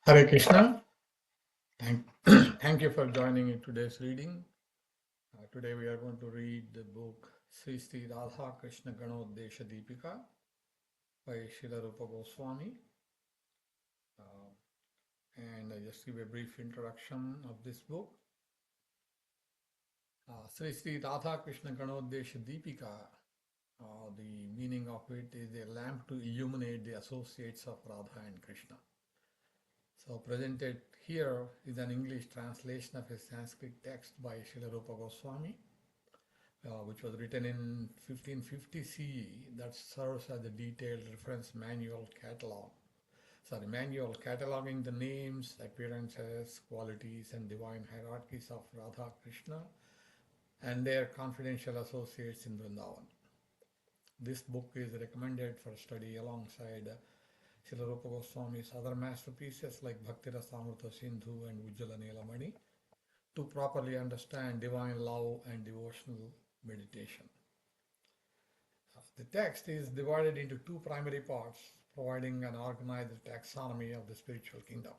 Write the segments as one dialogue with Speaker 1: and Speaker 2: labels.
Speaker 1: Hare Krishna. Thank, thank you for joining in today's reading. Today we are going to read the book Sri Radha-Krishna-ganoddesa-dipika by Srila Rupa Goswami. Uh, and I just give a brief introduction of this book. Sri Radha-Krishna-ganoddesa-dipika, the meaning of it is a lamp to illuminate the associates of Radha and Krishna. So presented here is an English translation of a Sanskrit text by Srila Rupa Goswami, which was written in 1550 CE, that serves as a detailed reference manual cataloging the names, appearances, qualities, and divine hierarchies of Radha Krishna and their confidential associates in Vrindavan. This book is recommended for study alongside Srila Rupa Goswami's other masterpieces like Bhakti-Rasamrta-Sindhu and Ujjvala-Nilamani to properly understand divine love and devotional meditation. The text is divided into two primary parts, providing an organized taxonomy of the spiritual kingdom.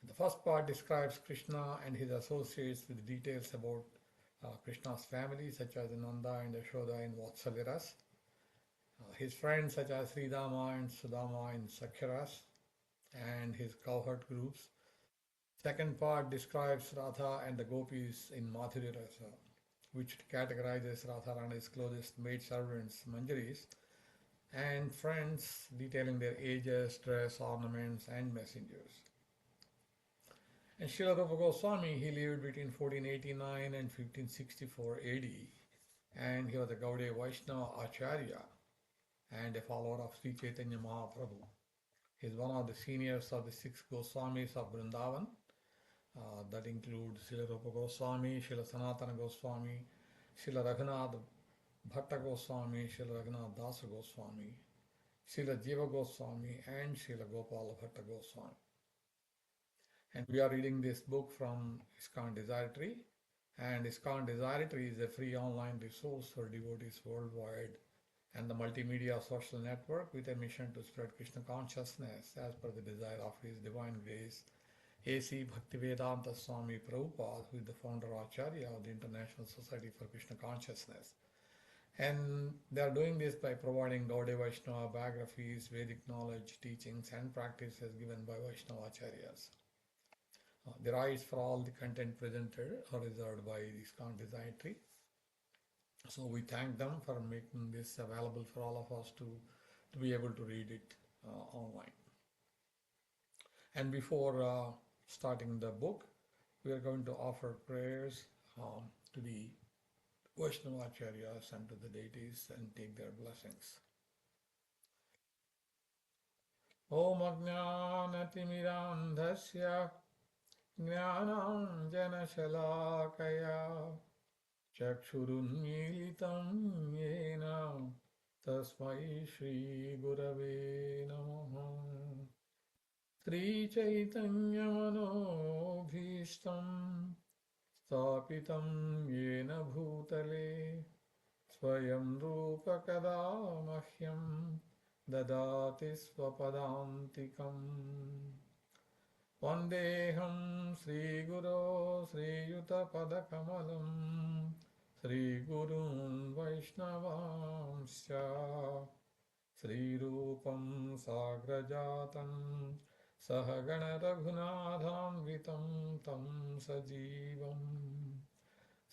Speaker 1: The first part describes Krishna and his associates with details about Krishna's family, such as Nanda and Yasoda in vatsalya-rasa, his friends such as Sridama and Sudama in sakhya-rasa, and his cowherd groups. Second part describes Radha and the gopis in madhurya-rasa, which categorizes Radharani's closest maidservants, manjaris, and friends, detailing their ages, dress, ornaments, and messengers. And Srila Rupa Goswami, he lived between 1489 and 1564 AD, and he was a Gaudiya Vaishnava Acharya and a follower of Sri Chaitanya Mahaprabhu. He is one of the seniors of the six Goswamis of Vrindavan. That includes Srila Rupa Goswami, Srila Sanatana Goswami, Srila Raghunath Bhatta Goswami, Srila Raghunath Dasa Goswami, Srila Jiva Goswami, and Srila Gopala Bhatta Goswami. And we are reading this book from ISKCON Desiratory. And ISKCON Desiratory is a free online resource for devotees worldwide and the multimedia social network with a mission to spread Krishna consciousness as per the desire of His Divine Grace, A.C. Bhaktivedanta Swami Prabhupada, who is the founder Acharya of the International Society for Krishna Consciousness. And they are doing this by providing Gaudiya Vaishnava biographies, Vedic knowledge, teachings, and practices given by Vaishnava Acharyas. The rights for all the content presented are reserved by the ISKCON Desiratory. So we thank them for making this available for all of us to be able to read it online. And before starting the book, we are going to offer prayers to the Vaishnava Acharyas and to the deities and take their blessings. Om Ajnanatimidandhasya Jnanam Janashalakaya Chakshurunmilitam Yena Tasmai Shri Gurave Namaha. Sri Chaitanya Manobhishtam Stapitam Yena Bhutale Swayam Rupa Kada Mahyam Dadati Swapadantikam Vandeham Sri Guru Sri Yuta Padakamalam Sri Gurun Vaishnavamsya Sri Rupam Sagrajatam Sahagana Raghunathanvitam Tam Sajivam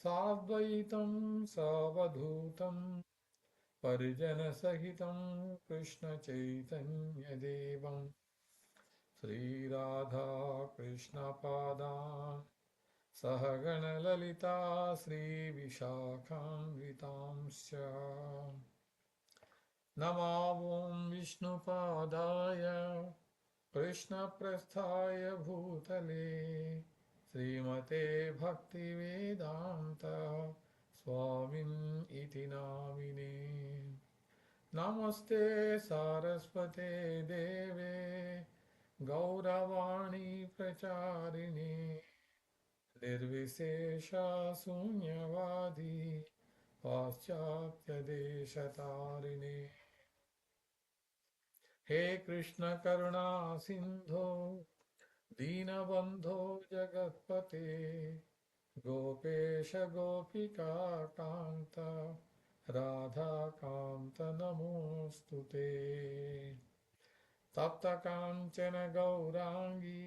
Speaker 1: Sadvaitam Savadhutam Parijana Sahitam Krishna Chaitanya Devam Sri Radha Krishna Padan Sahagana Lalita Sri Vishakhamvitamsya Namavam Vishnu Padaya Krishna Prasthaya Bhutale Srimate Bhakti-Vedanta Swamin Iti Namine Namaste Saraswate Deve Gauravani Pracharini Nirvisesha Sunyavadi Paschatya Deshatarine. He Krishna Karuna Sindho Deenabandho Jagatpate Gopesha Gopika Kanta Radha Kanta Namostute Tapta Kanchana Gaurangi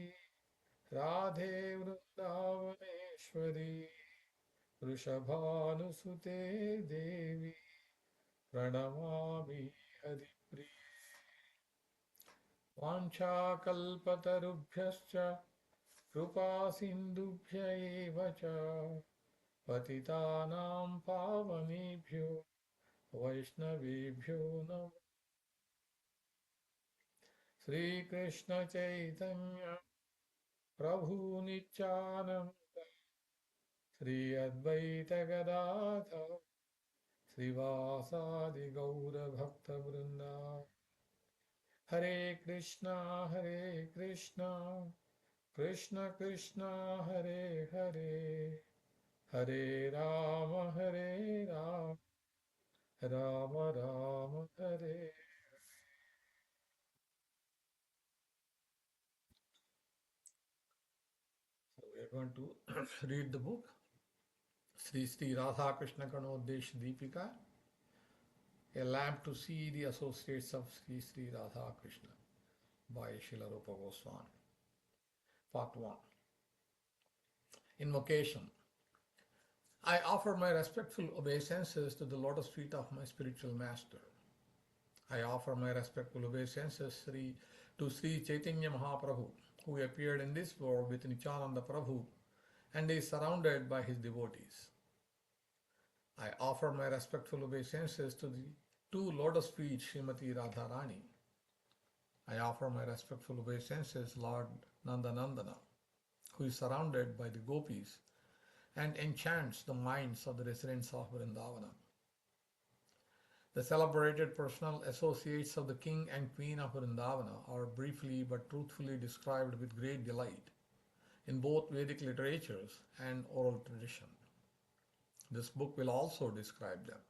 Speaker 1: Radhe Vrindavaneshwari Vrishabhanusute Devi Pranamami Haripriya Vanchakalpatarubhyascha Kripa Sindhubhya eva cha Patitanam Pavanebhyo Vaishnavebhyo Namo Sri Krishna Chaitanya Prabhu Nityananda Sri Advaita Gadadhar Srivasadi Gaura Bhakta Vrinda Hare Krishna Krishna Krishna Hare Hare Hare Rama Rama Rama Hare. So we are going to read the book Sri Radha-Krishna-ganoddesa-dipika, a lamp to see the associates of Sri Radha-Krishna by Srila Rupa Goswami. Part 1. Invocation. I offer my respectful obeisances to the lotus feet of my spiritual master. I offer my respectful obeisances to Sri Chaitanya Mahaprabhu, who appeared in this world with Nityananda Prabhu and is surrounded by his devotees. I offer my respectful obeisances to the two lotus feet Srimati Radharani. I offer my respectful obeisances Lord Nanda, who is surrounded by the gopis and enchants the minds of the residents of Vrindavan. The celebrated personal associates of the king and queen of Vrindavana are briefly but truthfully described with great delight in both Vedic literatures and oral tradition. This book will also describe them.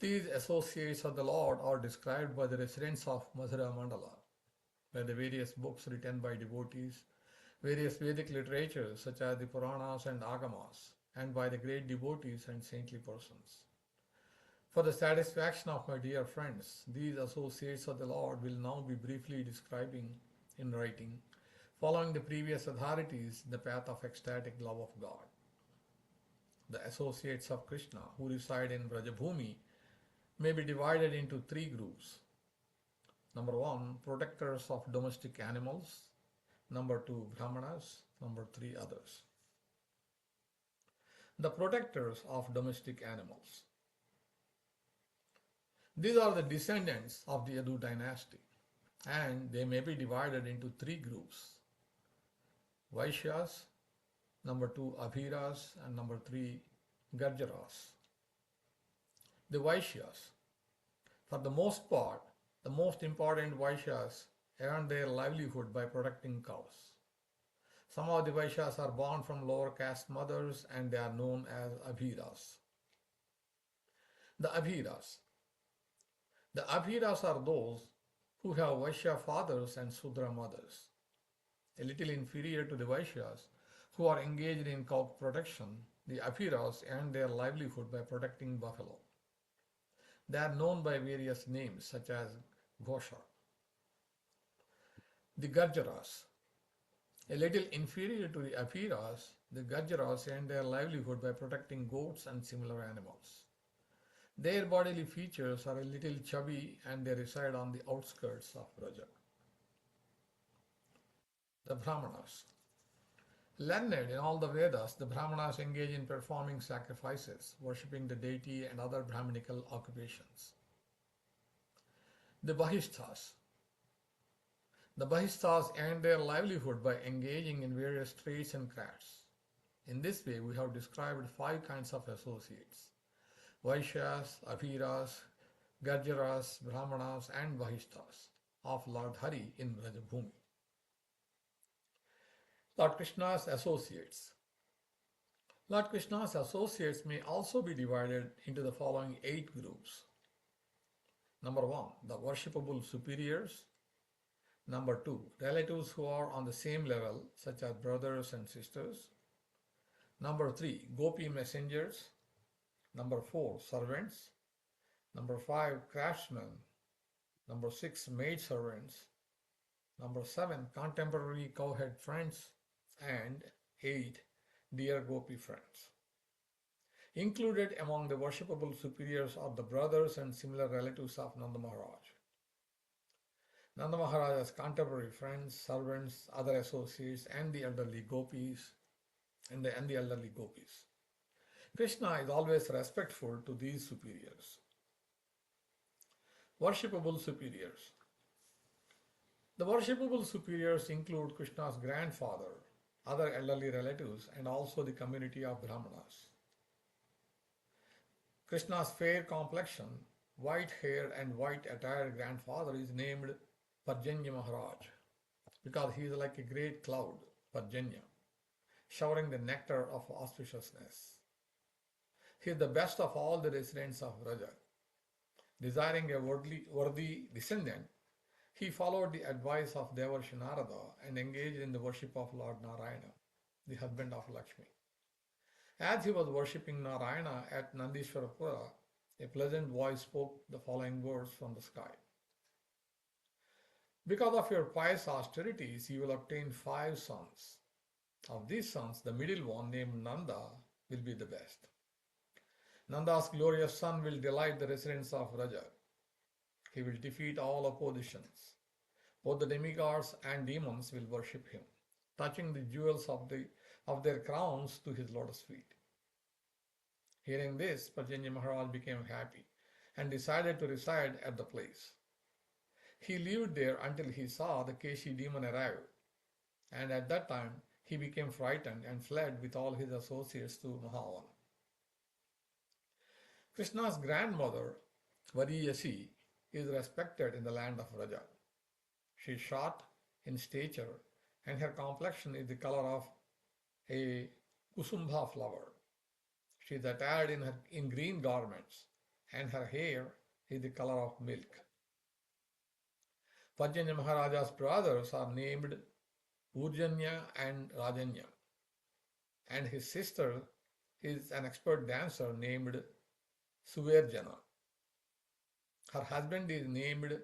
Speaker 1: These associates of the Lord are described by the residents of Madhura Mandala, by the various books written by devotees, various Vedic literatures such as the Puranas and Agamas, and by the great devotees and saintly persons. For the satisfaction of my dear friends, these associates of the Lord will now be briefly describing in writing, following the previous authorities, the path of ecstatic love of God. The associates of Krishna who reside in Brajabhumi may be divided into three groups. Number 1, protectors of domestic animals. Number 2, brahmanas. Number 3, others. The protectors of domestic animals. These are the descendants of the Yadu dynasty, and they may be divided into three groups. Vaishyas, number 2, Abhiras, and number 3, Garjaras. The Vaishyas. For the most part, the most important Vaishyas earn their livelihood by protecting cows. Some of the Vaishyas are born from lower caste mothers and they are known as Abhiras. The Abhiras. The Abhiras are those who have Vaishya fathers and Sudra mothers. A little inferior to the Vaishyas who are engaged in cow protection, the Abhiras earn their livelihood by protecting buffalo. They are known by various names such as Ghosha. The Garjaras. A little inferior to the Abhiras, the Garjaras earn their livelihood by protecting goats and similar animals. Their bodily features are a little chubby and they reside on the outskirts of Braja. The Brahmanas. Learned in all the Vedas, the Brahmanas engage in performing sacrifices, worshipping the deity and other Brahminical occupations. The Bahishtas. The Bahishtas earn their livelihood by engaging in various trades and crafts. In this way, we have described 5 kinds of associates: Vaishyas, Abhiras, Garjaras, Brahmanas, and Bahishtas of Lord Hari in Brajabhumi. Lord Krishna's associates. Lord Krishna's associates may also be divided into the following 8 groups. Number one, the worshipable superiors. Number two, relatives who are on the same level, such as brothers and sisters. Number three, gopi messengers. Number four, servants. Number five, craftsmen. Number six, maidservants. Number seven, contemporary cowherd friends. And eight, dear gopi friends. Included among the worshipable superiors are the brothers and similar relatives of Nanda Maharaj. Nanda Maharaj's contemporary friends, servants, other associates, and the elderly gopis, and the elderly gopis. Krishna is always respectful to these superiors. Worshipable superiors. The worshipable superiors include Krishna's grandfather, other elderly relatives, and also the community of Brahmanas. Krishna's fair complexion, white hair, and white attired grandfather is named Parjanya Maharaj because he is like a great cloud, Parjanya, showering the nectar of auspiciousness. He is the best of all the residents of Vraja. Desiring a worthy descendant, he followed the advice of Devarshi Narada and engaged in the worship of Lord Narayana, the husband of Lakshmi. As he was worshipping Narayana at Nandishwarapura, a pleasant voice spoke the following words from the sky. Because of your pious austerities, you will obtain 5 sons. Of these sons, the middle one, named Nanda, will be the best. Nanda's glorious son will delight the residents of Vraja. He will defeat all oppositions. Both the demigods and demons will worship him, touching the jewels of their crowns to his lotus feet. Hearing this, Parjanya Maharaj became happy and decided to reside at the place. He lived there until he saw the Keshi demon arrive, and at that time he became frightened and fled with all his associates to Mahavan. Krishna's grandmother, Variyasi, is respected in the land of Vraja. She is short in stature and her complexion is the color of a kusumba flower. She is attired in green garments and her hair is the color of milk. Parjanya Maharaja's brothers are named Urjanya and Rajanya, and his sister is an expert dancer named Suverjana. Her husband is named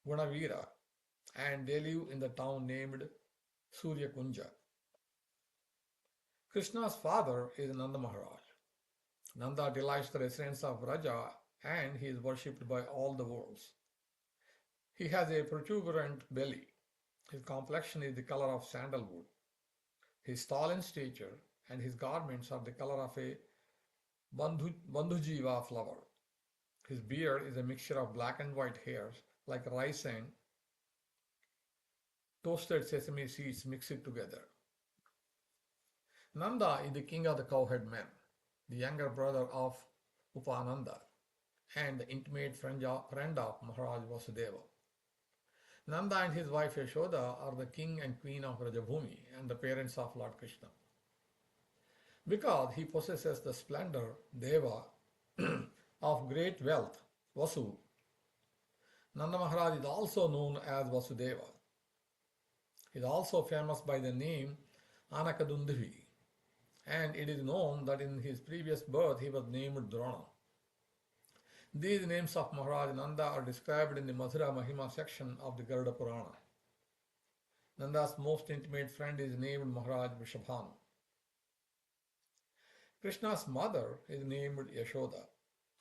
Speaker 1: Gunavira and they live in the town named Surya Kunja. Krishna's father is Nanda Maharaj. Nanda delights the residents of Vraja and he is worshipped by all the worlds. He has a protuberant belly. His complexion is the color of sandalwood. He is tall in stature and his garments are the color of a bandhujiva flower. His beard is a mixture of black and white hairs like rice and toasted sesame seeds mixed together. Nanda is the king of the cowherd men, the younger brother of Upananda and the intimate friend of Maharaj Vasudeva. Nanda and his wife Yasoda are the king and queen of Rajabhumi and the parents of Lord Krishna. Because he possesses the splendor, Deva, of great wealth, Vasu, Nanda Maharaj is also known as Vasudeva. He is also famous by the name Anakadundavi, and it is known that in his previous birth he was named Drona. These names of Maharaj Nanda are described in the Madhura Mahima section of the Garuda Purana. Nanda's most intimate friend is named Maharaj Vrishabhanu. Krishna's mother is named Yashoda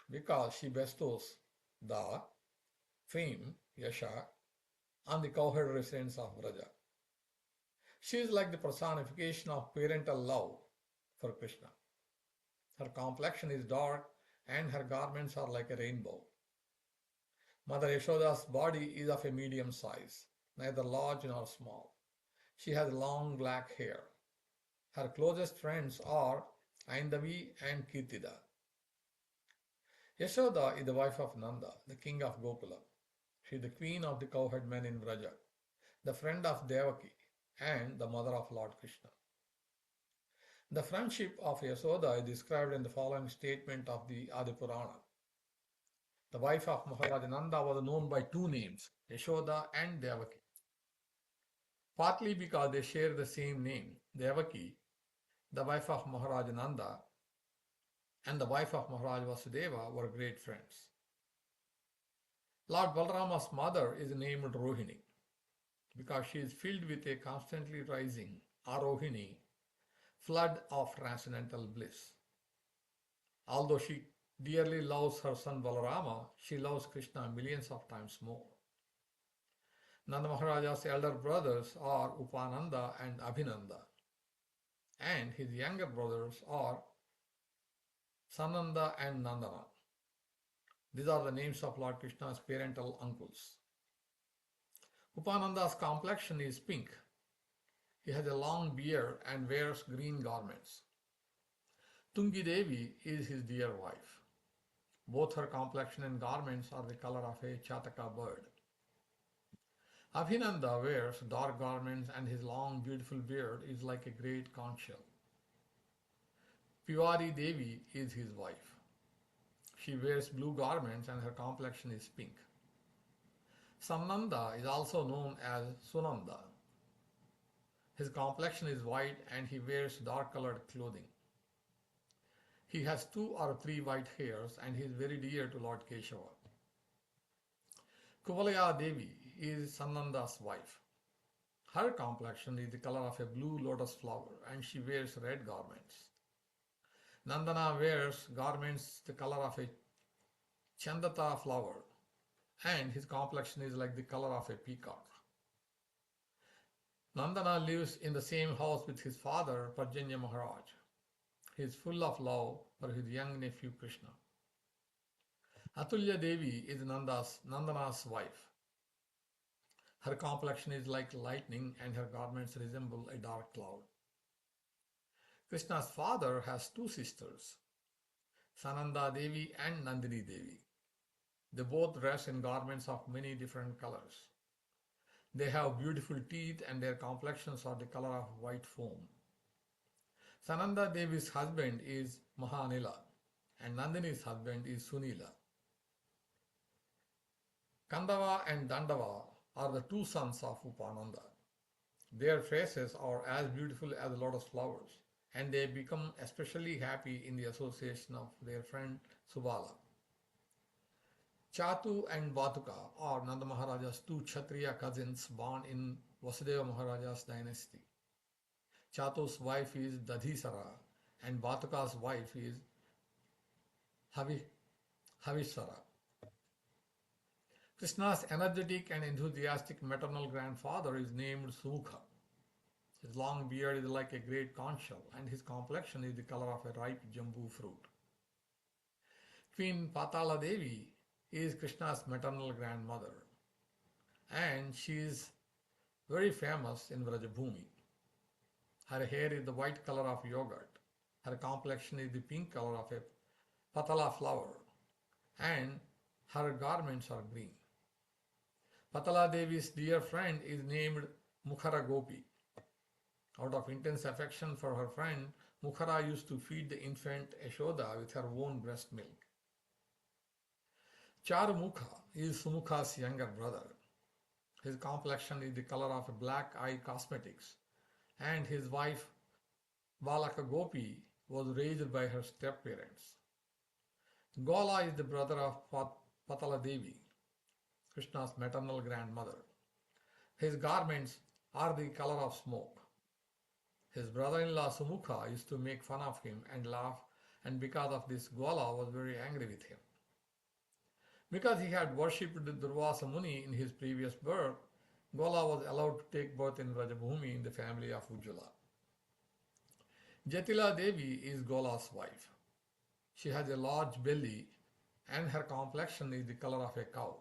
Speaker 1: because she bestows the fame, Yasha, on the cowherd residents of Vraja. She is like the personification of parental love for Krishna. Her complexion is dark and her garments are like a rainbow. Mother Yashoda's body is of a medium size, neither large nor small. She has long black hair. Her closest friends are Aindavi and Kirtida. Yashoda is the wife of Nanda, the king of Gokula. She is the queen of the cowherd men in Vraja, the friend of Devaki, and the mother of Lord Krishna. The friendship of Yasoda is described in the following statement of the Adi Purana. The wife of Maharaj Nanda was known by two names, Yashoda and Devaki. Partly because they share the same name, Devaki, the wife of Maharaj Nanda, and the wife of Maharaj Vasudeva were great friends. Lord Balarama's mother is named Rohini because she is filled with a constantly rising Arohini flood of transcendental bliss. Although she dearly loves her son Balarama, she loves Krishna millions of times more. Nanda Maharaja's elder brothers are Upananda and Abhinanda, and his younger brothers are Sananda and Nandana. These are the names of Lord Krishna's parental uncles. Upananda's complexion is pink. He has a long beard and wears green garments. Tungi Devi is his dear wife. Both her complexion and garments are the color of a chataka bird. Abhinanda wears dark garments and his long beautiful beard is like a great conch shell. Pivari Devi is his wife. She wears blue garments and her complexion is pink. Samnanda is also known as Sunanda. His complexion is white and he wears dark-colored clothing. He has 2 or 3 white hairs and he is very dear to Lord Keshava. Kuvalaya Devi is Sananda's wife. Her complexion is the color of a blue lotus flower and she wears red garments. Nandana wears garments the color of a Chandata flower and his complexion is like the color of a peacock. Nandana lives in the same house with his father Parjanya Maharaj. He is full of love for his young nephew Krishna. Atulya Devi is Nandana's wife. Her complexion is like lightning and her garments resemble a dark cloud. Krishna's father has 2 sisters, Sananda Devi and Nandini Devi. They both dress in garments of many different colors. They have beautiful teeth and their complexions are the color of white foam. Sananda Devi's husband is Mahanila and Nandini's husband is Sunila. Kandava and Dandava are the 2 sons of Upananda. Their faces are as beautiful as lotus flowers and they become especially happy in the association of their friend Subala. Chatu and Batuka are Nanda Maharaja's 2 Kshatriya cousins born in Vasudeva Maharaja's dynasty. Chatu's wife is Dadhisara and Batuka's wife is Havisara. Krishna's energetic and enthusiastic maternal grandfather is named Sumukha. His long beard is like a great conch shell and his complexion is the color of a ripe jambu fruit. Queen Patala Devi is Krishna's maternal grandmother and she is very famous in Vrajabhumi. Her hair is the white color of yogurt. Her complexion is the pink color of a patala flower and her garments are green. Patala Devi's dear friend is named Mukhara Gopi. Out of intense affection for her friend, Mukhara used to feed the infant Yashoda with her own breast milk. Charumukha is Sumukha's younger brother. His complexion is the color of black eye cosmetics and his wife Balaka Gopi was raised by her step-parents. Gola is the brother of Patala Devi, Krishna's maternal grandmother. His garments are the color of smoke. His brother-in-law Sumukha used to make fun of him and laugh, and because of this Gola was very angry with him. Because he had worshipped Durvasa Muni in his previous birth, Gola was allowed to take birth in Vrajabhumi in the family of Ujjvala. Jatila Devi is Gola's wife. She has a large belly and her complexion is the color of a cow.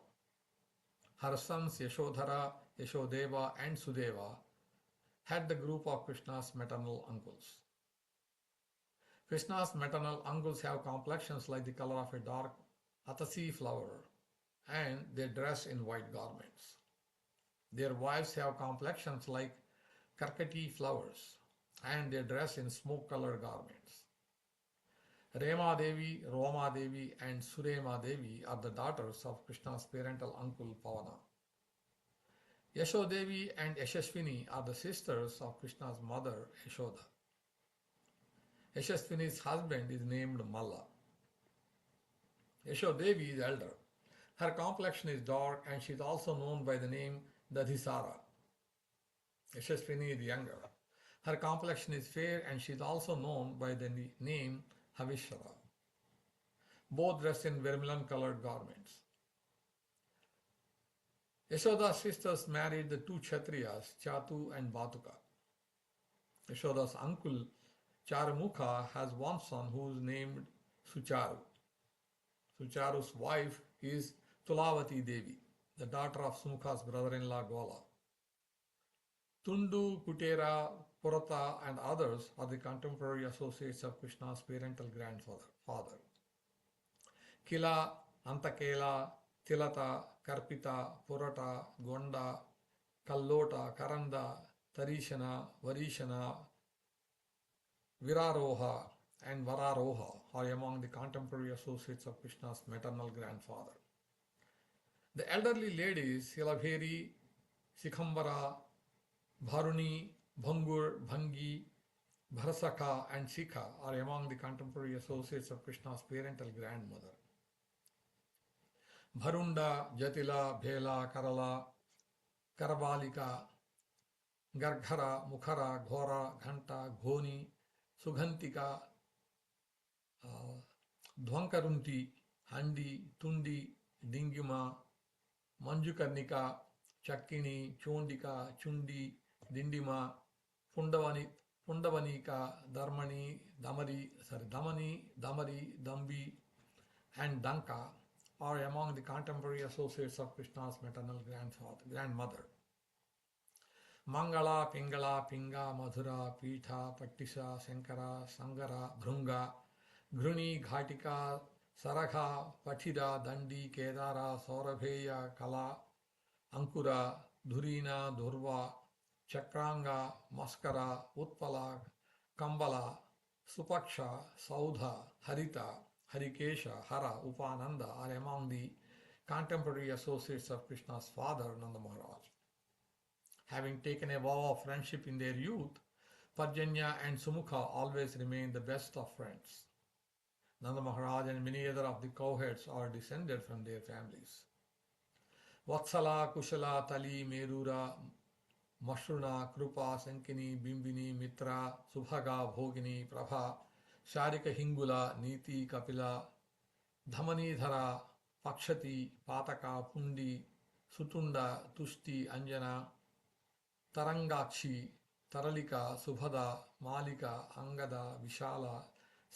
Speaker 1: Her sons Yashodhara, Yashodeva and Sudeva had the group of Krishna's maternal uncles. Krishna's maternal uncles have complexions like the color of a dark atasi flower and they dress in white garments. Their wives have complexions like karkati flowers and they dress in smoke-colored garments. Rema Devi, Roma Devi, and Surema Devi are the daughters of Krishna's parental uncle Pavana. Yashodevi and Yashaswini are the sisters of Krishna's mother Yashoda. Yashaswini's husband is named Malla. Yashodevi is elder. Her complexion is dark and she is also known by the name Dadhisara. Yashaswini is younger. Her complexion is fair and she is also known by the name Havishara. Both dress in vermilion colored garments. Yashoda's sisters married the two Kshatriyas, Chatu and Batuka. Yashoda's uncle Charumukha has one son who is named Sucharu. Sucharu's wife is Tulavati Devi, the daughter of Sumukha's brother-in-law Gola. Tundu, Kutera, Purata and others are the contemporary associates of Krishna's parental grandfather. Kila, Antakela, Tilata, Karpita, Purata, Gonda, Kallota, Karanda, Tarishana, Varishana, Viraroha and Vararoha are among the contemporary associates of Krishna's maternal grandfather. The elderly ladies Hilaveri, Sikhambara, Bharuni, Bhangur, Bhangi, Bharasaka and Shikha are among the contemporary associates of Krishna's parental grandmother. Bharunda, Jatila, Bhela, Karala, Karabalika, Garghara, Mukhara, Ghora, Ghanta, Ghoni, Sughantika, Dhwankarunti, Handi, Tundi, Dinguma, Manjukarnika, Chakkini, Chondika, Chundi, Dindima, Pundavanika, Damani, Dambi, and Danka are among the contemporary associates of Krishna's maternal grandmother. Mangala, Pingala, Pinga, Madhura, Pitha, Pattisha, Sankara, Sangara, Bhrunga, Gruni, Ghatika, Sarakha, Patida, Dandi, Kedara, Saurabheya, Kala, Ankura, Dhurina, Dhurva, Chakranga, Maskara, Utpala, Kambala, Supaksha, Saudha, Harita, Harikesha, Hara, Upananda are among the contemporary associates of Krishna's father, Nanda Maharaj. Having taken a vow of friendship in their youth, Parjanya and Sumukha always remain the best of friends. Nanda Maharaj and many other of the cowherds are descended from their families. Vatsala, Kushala, Tali, Merura, Mashruna, Krupa, Sankini, Bimbini, Mitra, Subhaga, Bhogini, Prabha, Sharika Hingula, Niti, Kapila, Dhamanidhara, Pakshati, Pataka, Pundi, Sutunda, Tushti, Anjana, Tarangakshi, Taralika, Subhada, Malika, Angada, Vishala,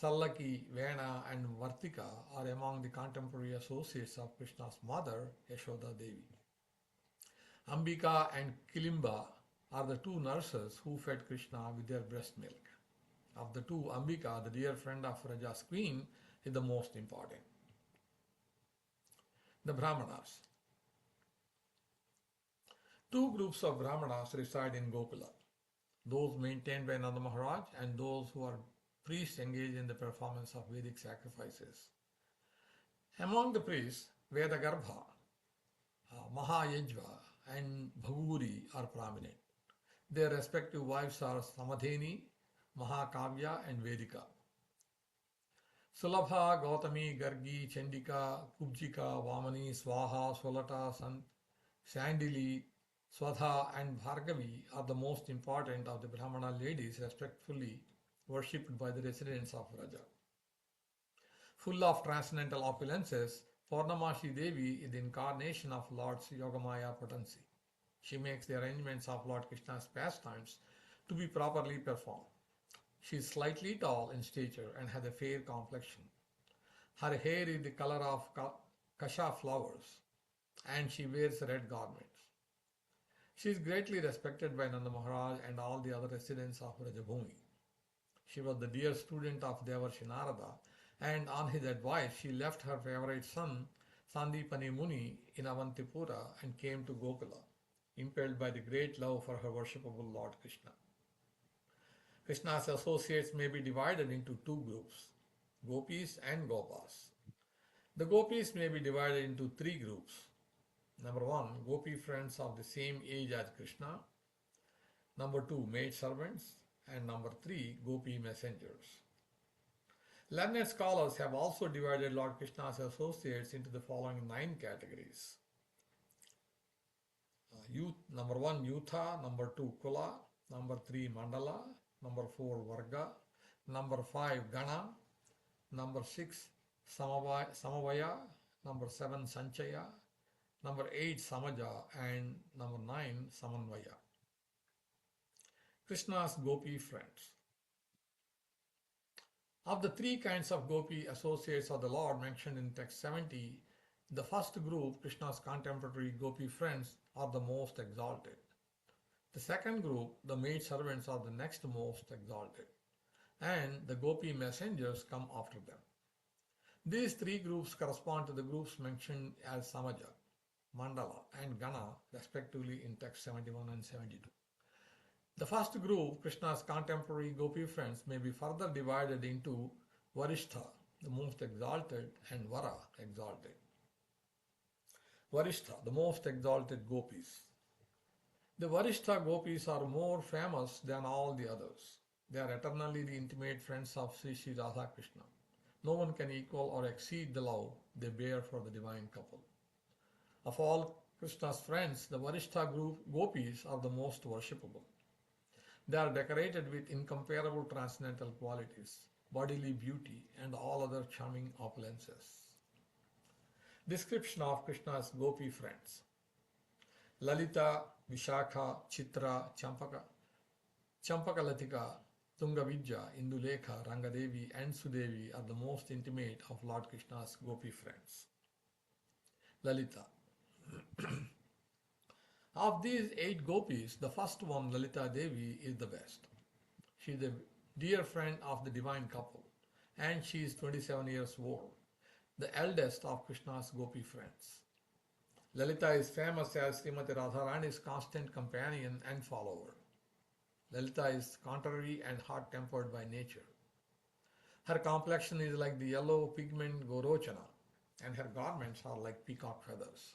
Speaker 1: Sallaki, Vena and Vartika are among the contemporary associates of Krishna's mother, Yashoda Devi. Ambika and Kilimba are the two nurses who fed Krishna with their breast milk. Of the two, Ambika, the dear friend of Raja's queen, is the most important. The Brahmanas. Two groups of Brahmanas reside in Gokula, those maintained by Nanda Maharaj and those who are priests engaged in the performance of Vedic sacrifices. Among the priests, Vedagarbha, Mahayajva and Bhaguri are prominent. Their respective wives are Samadheni, Mahakavya and Vedika. Sulabha, Gautami, Gargi, Chandika, Kubjika, Vamani, Swaha, Solata, Sandili, Swadha and Bhargavi are the most important of the Brahmana ladies respectfully worshipped by the residents of Raja. Full of transcendental opulences, Purnamashi Devi is the incarnation of Lord's Yogamaya potency. She makes the arrangements of Lord Krishna's pastimes to be properly performed. She is slightly tall in stature and has a fair complexion. Her hair is the color of kasha flowers and she wears red garments. She is greatly respected by Nanda Maharaj and all the other residents of Rajabhumi. She was the dear student of Devarshi Narada, and on his advice she left her favorite son Sandipani Muni in Avantipura and came to Gokula, impelled by the great love for her worshipable Lord Krishna. Krishna's associates may be divided into two groups. gopis and gopas. The gopis may be divided into three groups. Number one, gopi friends of the same age as Krishna. Number two, maid servants. And number three, gopi messengers. Learned scholars have also divided Lord Krishna's associates into the following 9 categories. Number one, Yutha. Number two, Kula. Number three, Mandala. Number four, Varga. Number five, Gana. Number six, Samavaya. Number seven, Sanchaya. Number eight, Samaja. And number nine, Samanvaya. Krishna's gopi friends. Of the three kinds of gopi associates of the Lord mentioned in text 70, the first group, Krishna's contemporary gopi friends, are the most exalted. The second group, the maid servants, are the next most exalted. And the gopi messengers come after them. These three groups correspond to the groups mentioned as Samaja, Mandala, and Gana, respectively, in text 71 and 72. The first group, Krishna's contemporary gopi friends, may be further divided into Varishtha, the most exalted, and Vara, exalted. Varishtha, the most exalted gopis. The Varishtha gopis are more famous than all the others. They are eternally the intimate friends of Sri Radha-Krishna. No one can equal or exceed the love they bear for the divine couple. Of all Krishna's friends, the Varishtha group gopis are the most worshipable. They are decorated with incomparable transcendental qualities, bodily beauty, and all other charming opulences. Description of Krishna's gopi friends. Lalita, Vishakha, Chitra, Champakalatika, Tungavijja, Indulekha, Rangadevi, and Sudevi are the most intimate of Lord Krishna's gopi friends. Lalita. Of these 8 gopis, the first one, Lalita Devi, is the best. She is a dear friend of the divine couple, and she is 27 years old, the eldest of Krishna's gopi friends. Lalita is famous as Srimati Radharani's constant companion and follower. Lalita is contrary and hot-tempered by nature. Her complexion is like the yellow pigment Gorochana, and her garments are like peacock feathers.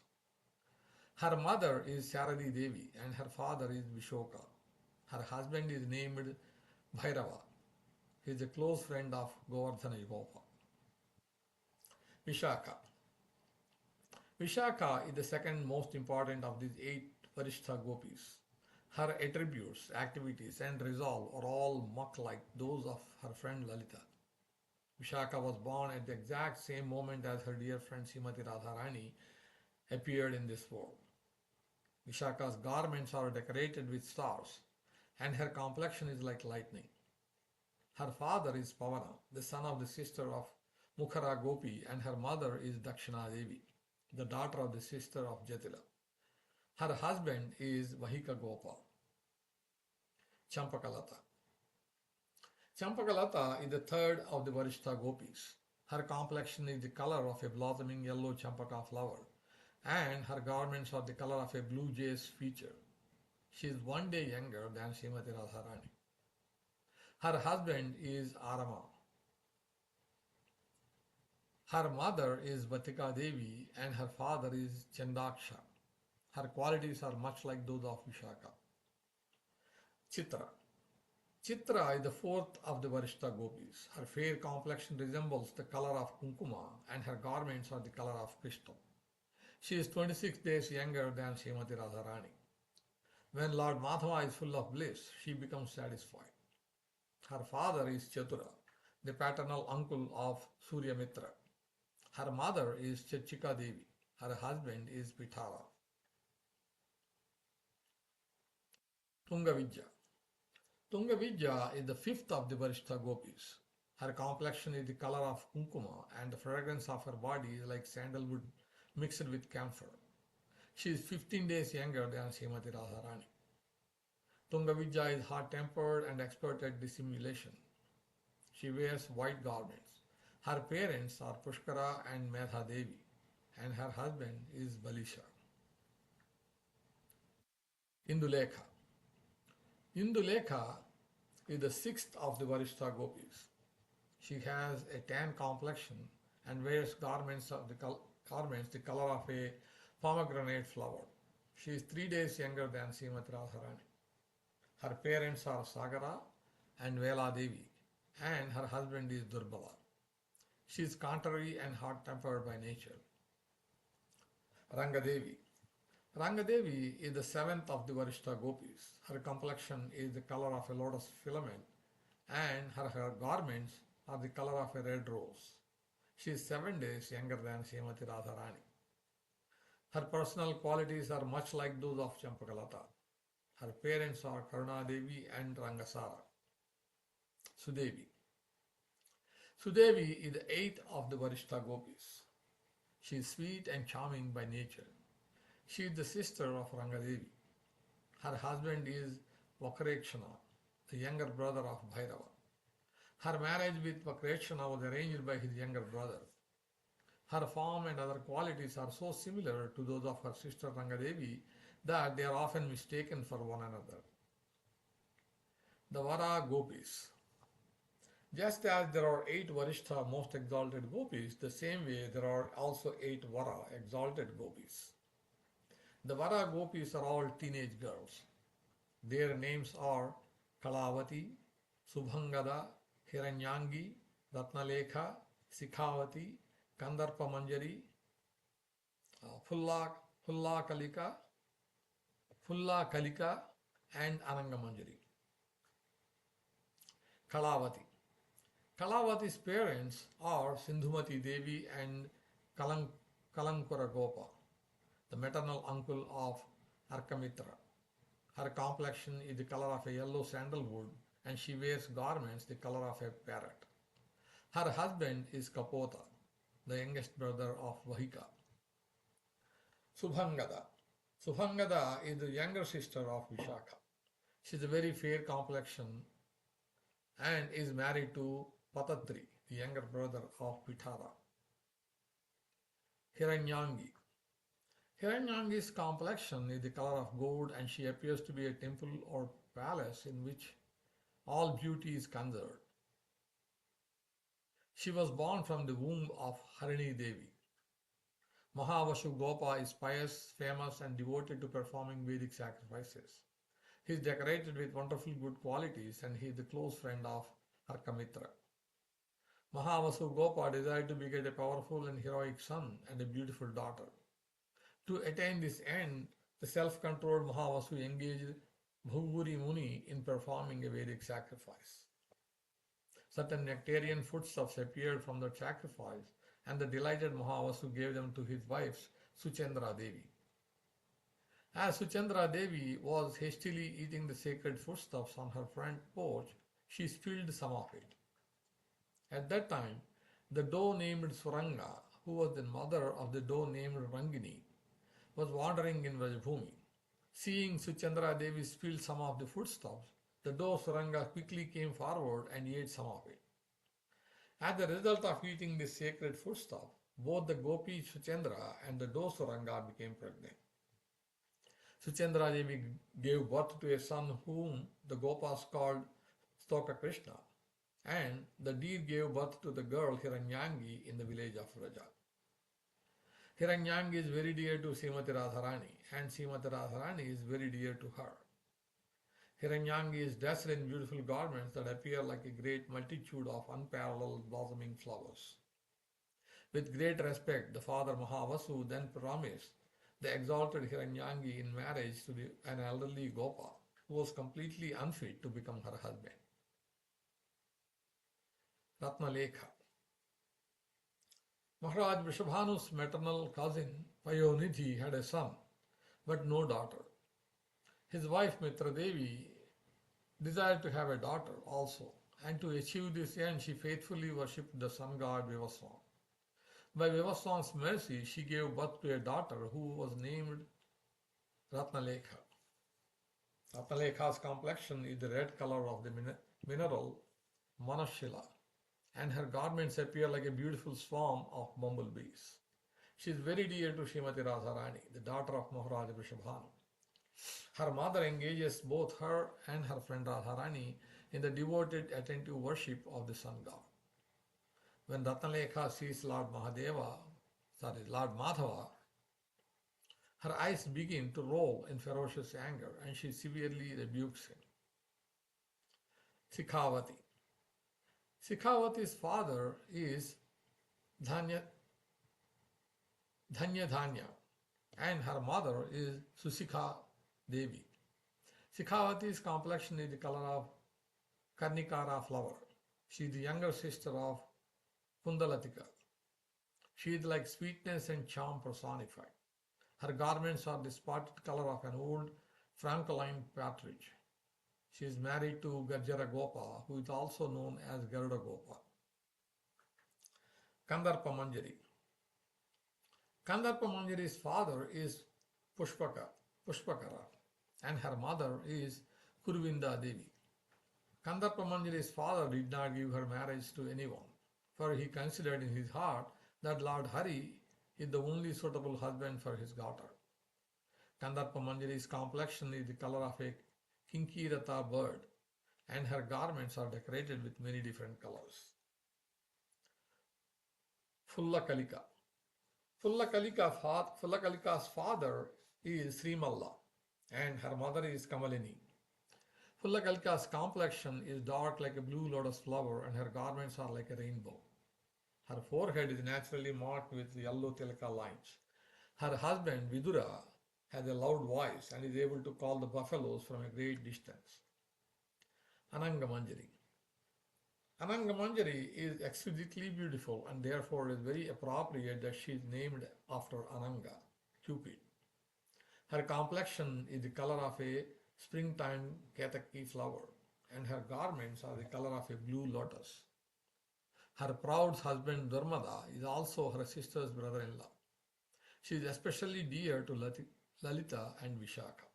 Speaker 1: Her mother is Saradi Devi and her father is Vishoka. Her husband is named Bhairava. He is a close friend of Govardhana Yugopa. Vishakha. Vishakha is the second most important of these 8 Varishtha gopis. Her attributes, activities, and resolve are all much like those of her friend Lalita. Vishakha was born at the exact same moment as her dear friend Srimati Radharani appeared in this world. Vishakha's garments are decorated with stars, and her complexion is like lightning. Her father is Pavana, the son of the sister of Mukhara Gopi, and her mother is Dakshina Devi, the daughter of the sister of Jatila. Her husband is Vahika Gopal. Champakalata. Champakalata is the third of the Varishtha gopis. Her complexion is the color of a blossoming yellow champaka flower, and her garments are the color of a blue jay's feature. She is 1 day younger than Srimati Radharani. Her husband is Arama. Her mother is Vatika Devi and her father is Chandaksha. Her qualities are much like those of Vishakha. Chitra. Chitra is the fourth of the Varishtha gopis. Her fair complexion resembles the color of Kunkuma and her garments are the color of Krishna. She is 26 days younger than Srimati Radharani. When Lord Madhava is full of bliss, she becomes satisfied. Her father is Chatura, the paternal uncle of Suryamitra. Her mother is Chachika Devi. Her husband is Pithara. Tungavijja. Tungavijja is the fifth of the Varishtha gopis. Her complexion is the color of Kunkuma and the fragrance of her body is like sandalwood mixed with camphor. She is 15 days younger than Srimati Radharani. Tungavijja is hot-tempered and expert at dissimulation. She wears white garments. Her parents are Pushkara and Medha Devi, and her husband is Balisha. Indulekha. Indulekha is the sixth of the Varishtha gopis. She has a tan complexion and wears garments the color of a pomegranate flower. She is 3 days younger than Srimati Radharani. Her parents are Sagara and Vela Devi, and her husband is Durbala. She is contrary and hot-tempered by nature. Rangadevi. Rangadevi is the seventh of the Varishta gopis. Her complexion is the color of a lotus filament, and her garments are the color of a red rose. She is 7 days younger than Srimati Radharani. Her personal qualities are much like those of Champakalata. Her parents are Karuna Devi and Rangasara. Sudevi. Sudevi is the eighth of the Varishta gopis. She is sweet and charming by nature. She is the sister of Rangadevi. Her husband is Vakrekshana, the younger brother of Bhairava. Her marriage with Vakrekshana was arranged by his younger brother. Her form and other qualities are so similar to those of her sister Rangadevi that they are often mistaken for one another. The Vara Gopis. Just as there are 8 Varishta most exalted gopis, the same way there are also 8 Vara exalted gopis. The Vara gopis are all teenage girls. Their names are Kalavati, Subhangada, Hiranyangi, Ratnalekha, Sikhavati, Kandarpa Manjari, Fulla Kalika, and Ananga Manjari. Kalavati. Kalavati's parents are Sindhumati Devi and Kalankura Gopa, the maternal uncle of Arkamitra. Her complexion is the color of a yellow sandalwood and she wears garments the color of a parrot. Her husband is Kapota, the youngest brother of Vahika. Subhangada. Subhangada is the younger sister of Vishaka. She is a very fair complexion and is married to Patatri, the younger brother of Pitara. Hiranyangi. Hiranyangi's complexion is the color of gold and she appears to be a temple or palace in which all beauty is conserved. She was born from the womb of Harini Devi. Mahavashu Gopa is pious, famous and devoted to performing Vedic sacrifices. He is decorated with wonderful good qualities and he is the close friend of Arkamitra. Mahavasu Gopa desired to beget a powerful and heroic son and a beautiful daughter. To attain this end, the self-controlled Mahavasu engaged Bhuguri Muni in performing a Vedic sacrifice. Certain nectarian foodstuffs appeared from the sacrifice and the delighted Mahavasu gave them to his wife Suchendra Devi. As Suchendra Devi was hastily eating the sacred foodstuffs on her front porch, she spilled some of it. At that time, the doe named Suranga, who was the mother of the doe named Rangini, was wandering in Vrajabhumi. Seeing Suchendra Devi spill some of the foodstuffs, the doe Suranga quickly came forward and ate some of it. As a result of eating this sacred foodstuff, both the gopi Suchendra and the doe Suranga became pregnant. Suchendra Devi gave birth to a son whom the Gopas called Stoka Krishna, and the deer gave birth to the girl Hiranyangi in the village of Vraja. Hiranyangi is very dear to Srimati Radharani and Srimati Radharani is very dear to her. Hiranyangi is dressed in beautiful garments that appear like a great multitude of unparalleled blossoming flowers. With great respect, the father Mahavasu then promised the exalted Hiranyangi in marriage to an elderly Gopa who was completely unfit to become her husband. Ratnalekha. Maharaj Vrishabhanu's maternal cousin Payonidhi had a son, but no daughter. His wife Mitra Devi desired to have a daughter also, and to achieve this end she faithfully worshipped the sun god Vivaswan. By Vivaswan's mercy, she gave birth to a daughter who was named Ratnalekha. Ratnalekha's complexion is the red color of the mineral Manashila, and her garments appear like a beautiful swarm of bumblebees. She is very dear to Srimati Radharani, the daughter of Maharaj Vrishabhanu. Her mother engages both her and her friend Radharani in the devoted, attentive worship of the sun god. When Ratnalekha sees Lord Madhava, her eyes begin to roll in ferocious anger and she severely rebukes him. Sikhavati. Sikhavati's father is Dhanya Dhanya and her mother is Susikha Devi. Sikhavati's complexion is the color of Karnikara flower. She is the younger sister of Kundalatika. She is like sweetness and charm personified. Her garments are the spotted color of an old Francoline partridge. She is married to Garjara Gopa, who is also known as Garuda Gopa. Kandarpa Manjari. Kandarpa Manjari's father is Pushpakara, and her mother is Kurvinda Devi. Kandarpa Manjari's father did not give her marriage to anyone, for he considered in his heart that Lord Hari is the only suitable husband for his daughter. Kandarpa Manjari's complexion is the color of a Kinkirata bird, and her garments are decorated with many different colors. Fulla Kalika. Fulla Kalika's father is Srimalla, and her mother is Kamalini. Fulla Kalika's complexion is dark like a blue lotus flower, and her garments are like a rainbow. Her forehead is naturally marked with yellow tilaka lines. Her husband Vidura has a loud voice and is able to call the buffaloes from a great distance. Ananga Manjari. Ananga Manjari is exquisitely beautiful and therefore it is very appropriate that she is named after Ananga, Cupid. Her complexion is the color of a springtime ketaki flower and her garments are the color of a blue lotus. Her proud husband Dharmada is also her sister's brother-in-law. She is especially dear to Lalita and Vishaka.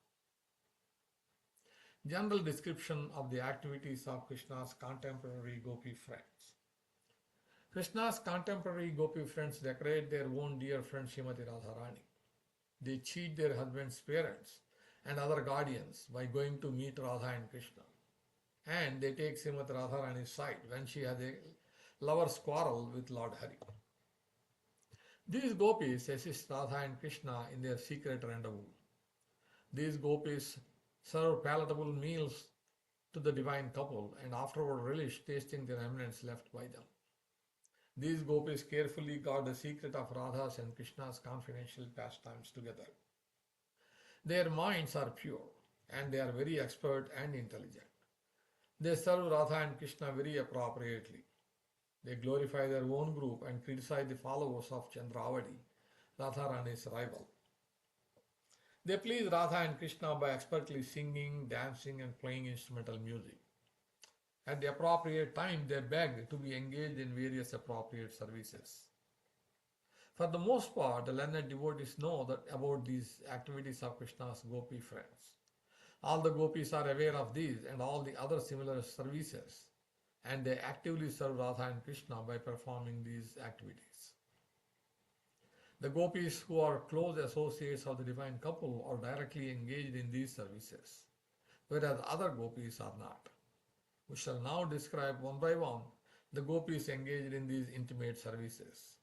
Speaker 1: General description of the activities of Krishna's contemporary gopi friends. Krishna's contemporary gopi friends decorate their own dear friend Srimati Radharani. They cheat their husband's parents and other guardians by going to meet Radha and Krishna. And they take Srimati Radharani's side when she has a lover's quarrel with Lord Hari. These gopis assist Radha and Krishna in their secret rendezvous. These gopis serve palatable meals to the divine couple and afterward relish tasting the remnants left by them. These gopis carefully guard the secret of Radha's and Krishna's confidential pastimes together. Their minds are pure and they are very expert and intelligent. They serve Radha and Krishna very appropriately. They glorify their own group and criticize the followers of Chandravadi, Radharani's rival. They please Radha and Krishna by expertly singing, dancing and playing instrumental music. At the appropriate time, they beg to be engaged in various appropriate services. For the most part, the learned devotees know about these activities of Krishna's gopi friends. All the gopis are aware of these and all the other similar services, and they actively serve Radha and Krishna by performing these activities. The gopis who are close associates of the divine couple are directly engaged in these services, whereas other gopis are not. We shall now describe one by one the gopis engaged in these intimate services.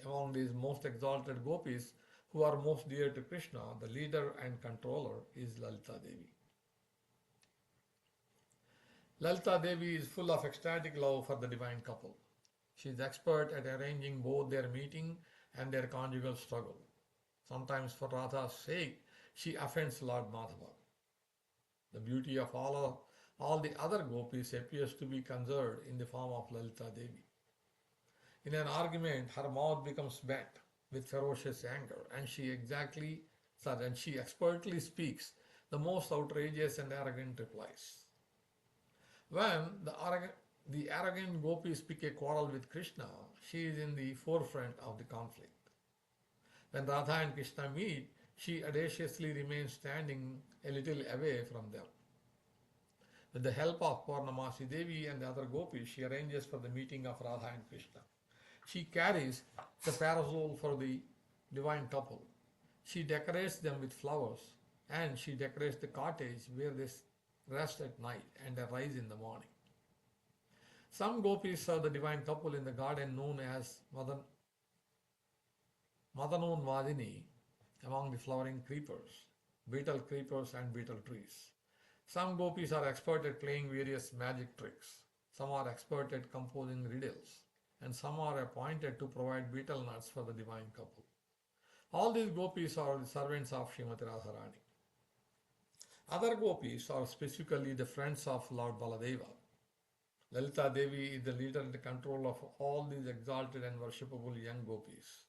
Speaker 1: Among these most exalted gopis who are most dear to Krishna, the leader and controller is Lalita Devi. Lalita Devi is full of ecstatic love for the divine couple. She is expert at arranging both their meeting and their conjugal struggle. Sometimes for Radha's sake, she offends Lord Madhava. The beauty of all the other gopis appears to be conserved in the form of Lalita Devi. In an argument, her mouth becomes bent with ferocious anger and she expertly speaks the most outrageous and arrogant replies. When the arrogant gopis pick a quarrel with Krishna, she is in the forefront of the conflict. When Radha and Krishna meet, she audaciously remains standing a little away from them. With the help of Purnamasi Devi and the other gopis, she arranges for the meeting of Radha and Krishna. She carries the parasol for the divine couple. She decorates them with flowers and she decorates the cottage where they rest at night and arise in the morning. Some gopis serve the divine couple in the garden known as Madanonvadini among the flowering creepers and beetle trees. Some gopis are expert at playing various magic tricks. Some are expert at composing riddles, and some are appointed to provide betel nuts for the divine couple. All these gopis are the servants of Srimati Radharani. Other gopis are specifically the friends of Lord Baladeva. Lalita Devi is the leader and the control of all these exalted and worshipable young gopis.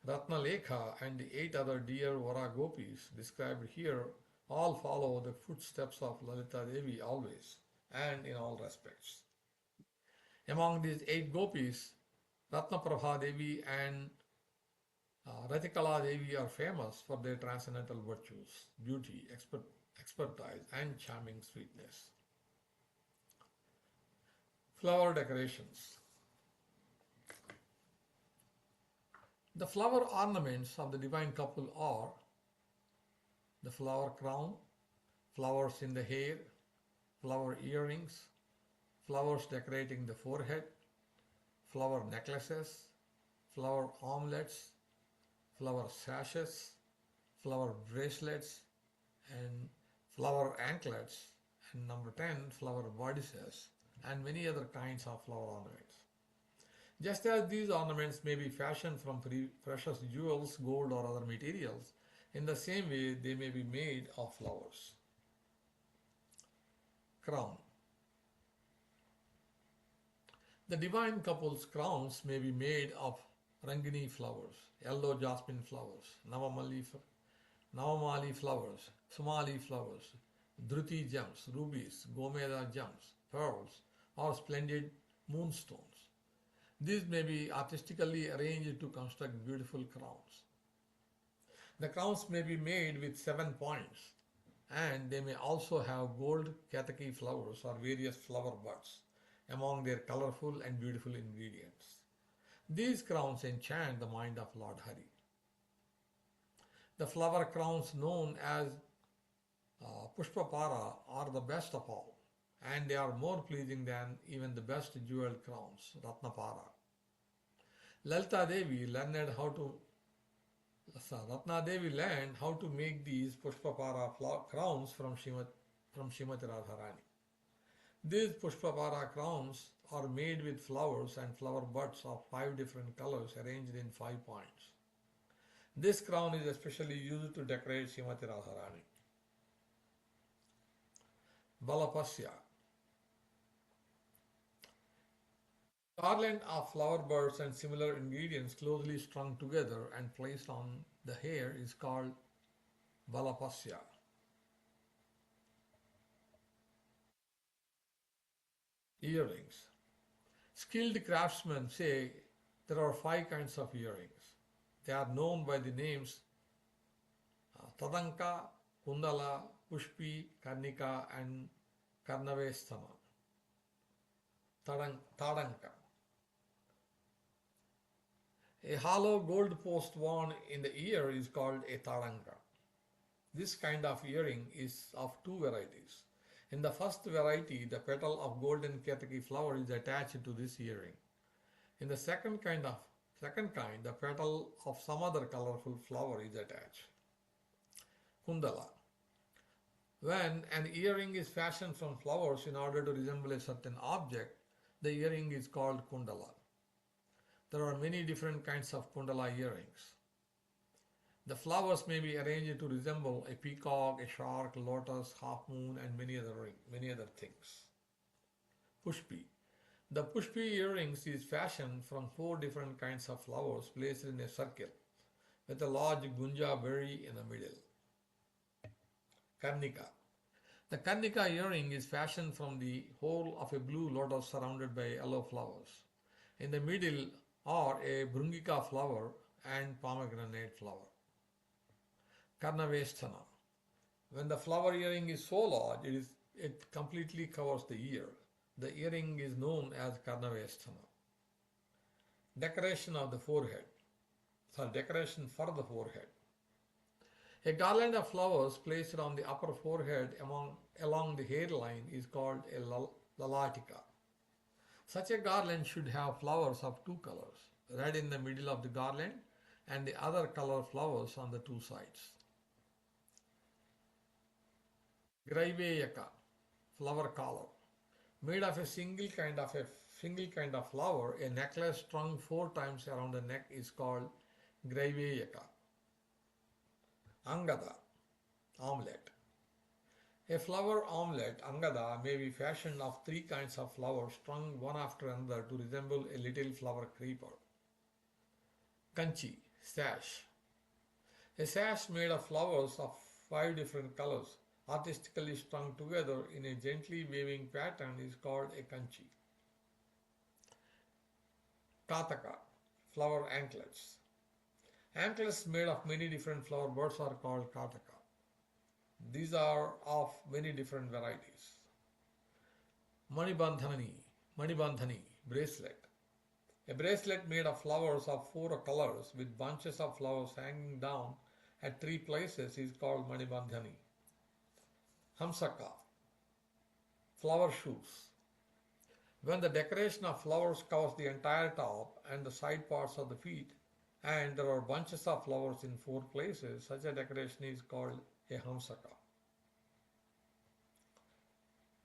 Speaker 1: Ratna Lekha and the 8 other dear Vara gopis described here all follow the footsteps of Lalita Devi always and in all respects. Among these 8 gopis, Ratna Prabha Devi and Ratikala Devi are famous for their transcendental virtues, beauty, expertise, and charming sweetness. Flower decorations. The flower ornaments of the divine couple are the flower crown, flowers in the hair, flower earrings, flowers decorating the forehead, flower necklaces, flower armlets, flower sashes, flower bracelets, and flower anklets, and number 10, flower bodices, and many other kinds of flower ornaments. Just as these ornaments may be fashioned from precious jewels, gold, or other materials, in the same way they may be made of flowers. Crown. The divine couple's crowns may be made of Rangini flowers, yellow jasmine flowers, Navamali flowers, Sumali flowers, Dhruti gems, rubies, Gomeda gems, pearls, or splendid moonstones. These may be artistically arranged to construct beautiful crowns. The crowns may be made with 7 points, and they may also have gold category flowers or various flower buds among their colorful and beautiful ingredients. These crowns enchant the mind of Lord Hari. The flower crowns known as Pushpapara are the best of all, and they are more pleasing than even the best jeweled crowns, Ratnapara. Lalita Devi learned how to make these Pushpapara crowns from Srimati Radharani. These Pushpapara crowns are made with flowers and flower buds of 5 different colors arranged in 5 points. This crown is especially used to decorate Srimati Radharani. Balapasya. Garland of flower buds and similar ingredients closely strung together and placed on the hair is called Balapasya. Earrings. Skilled craftsmen say there are 5 kinds of earrings. They are known by the names Tadanka, Kundala, Pushpi, Karnika, and Karnavesthana. Tadanka. A hollow gold post worn in the ear is called a tadanka. This kind of earring is of 2 varieties. In the first variety, the petal of golden ketaki flower is attached to this earring. In the second kind, the petal of some other colorful flower is attached. Kundala. When an earring is fashioned from flowers in order to resemble a certain object, the earring is called kundala. There are many different kinds of kundala earrings. The flowers may be arranged to resemble a peacock, a shark, lotus, half moon, and many other things. Pushpi. The Pushpi earrings is fashioned from 4 different kinds of flowers placed in a circle with a large gunja berry in the middle. Karnika. The Karnika earring is fashioned from the whole of a blue lotus surrounded by yellow flowers. In the middle are a Brungika flower and pomegranate flower. Karnavesthana. When the flower earring is so large, it completely covers the ear. The earring is known as Karnavesthana. Decoration for the forehead. A garland of flowers placed on the upper forehead along the hairline is called a lalatika. Such a garland should have flowers of two colors, red in the middle of the garland and the other color flowers on the two sides. Graiveyaka, flower collar, made of a single kind of flower. A necklace strung 4 times around the neck is called Graiveyaka. Angada, omelette. A flower omelette, Angada, may be fashioned of 3 kinds of flowers strung one after another to resemble a little flower creeper. Kanchi, sash. A sash made of flowers of 5 different colors, artistically strung together in a gently waving pattern, is called a kanchi. Kataka, flower anklets. Anklets made of many different flower buds are called kataka. These are of many different varieties. Manibandhani, bracelet. A bracelet made of flowers of 4 colors with bunches of flowers hanging down at 3 places is called Manibandhani. Hamsaka, flower shoes. When the decoration of flowers covers the entire top and the side parts of the feet, and there are bunches of flowers in 4 places, such a decoration is called a hamsaka.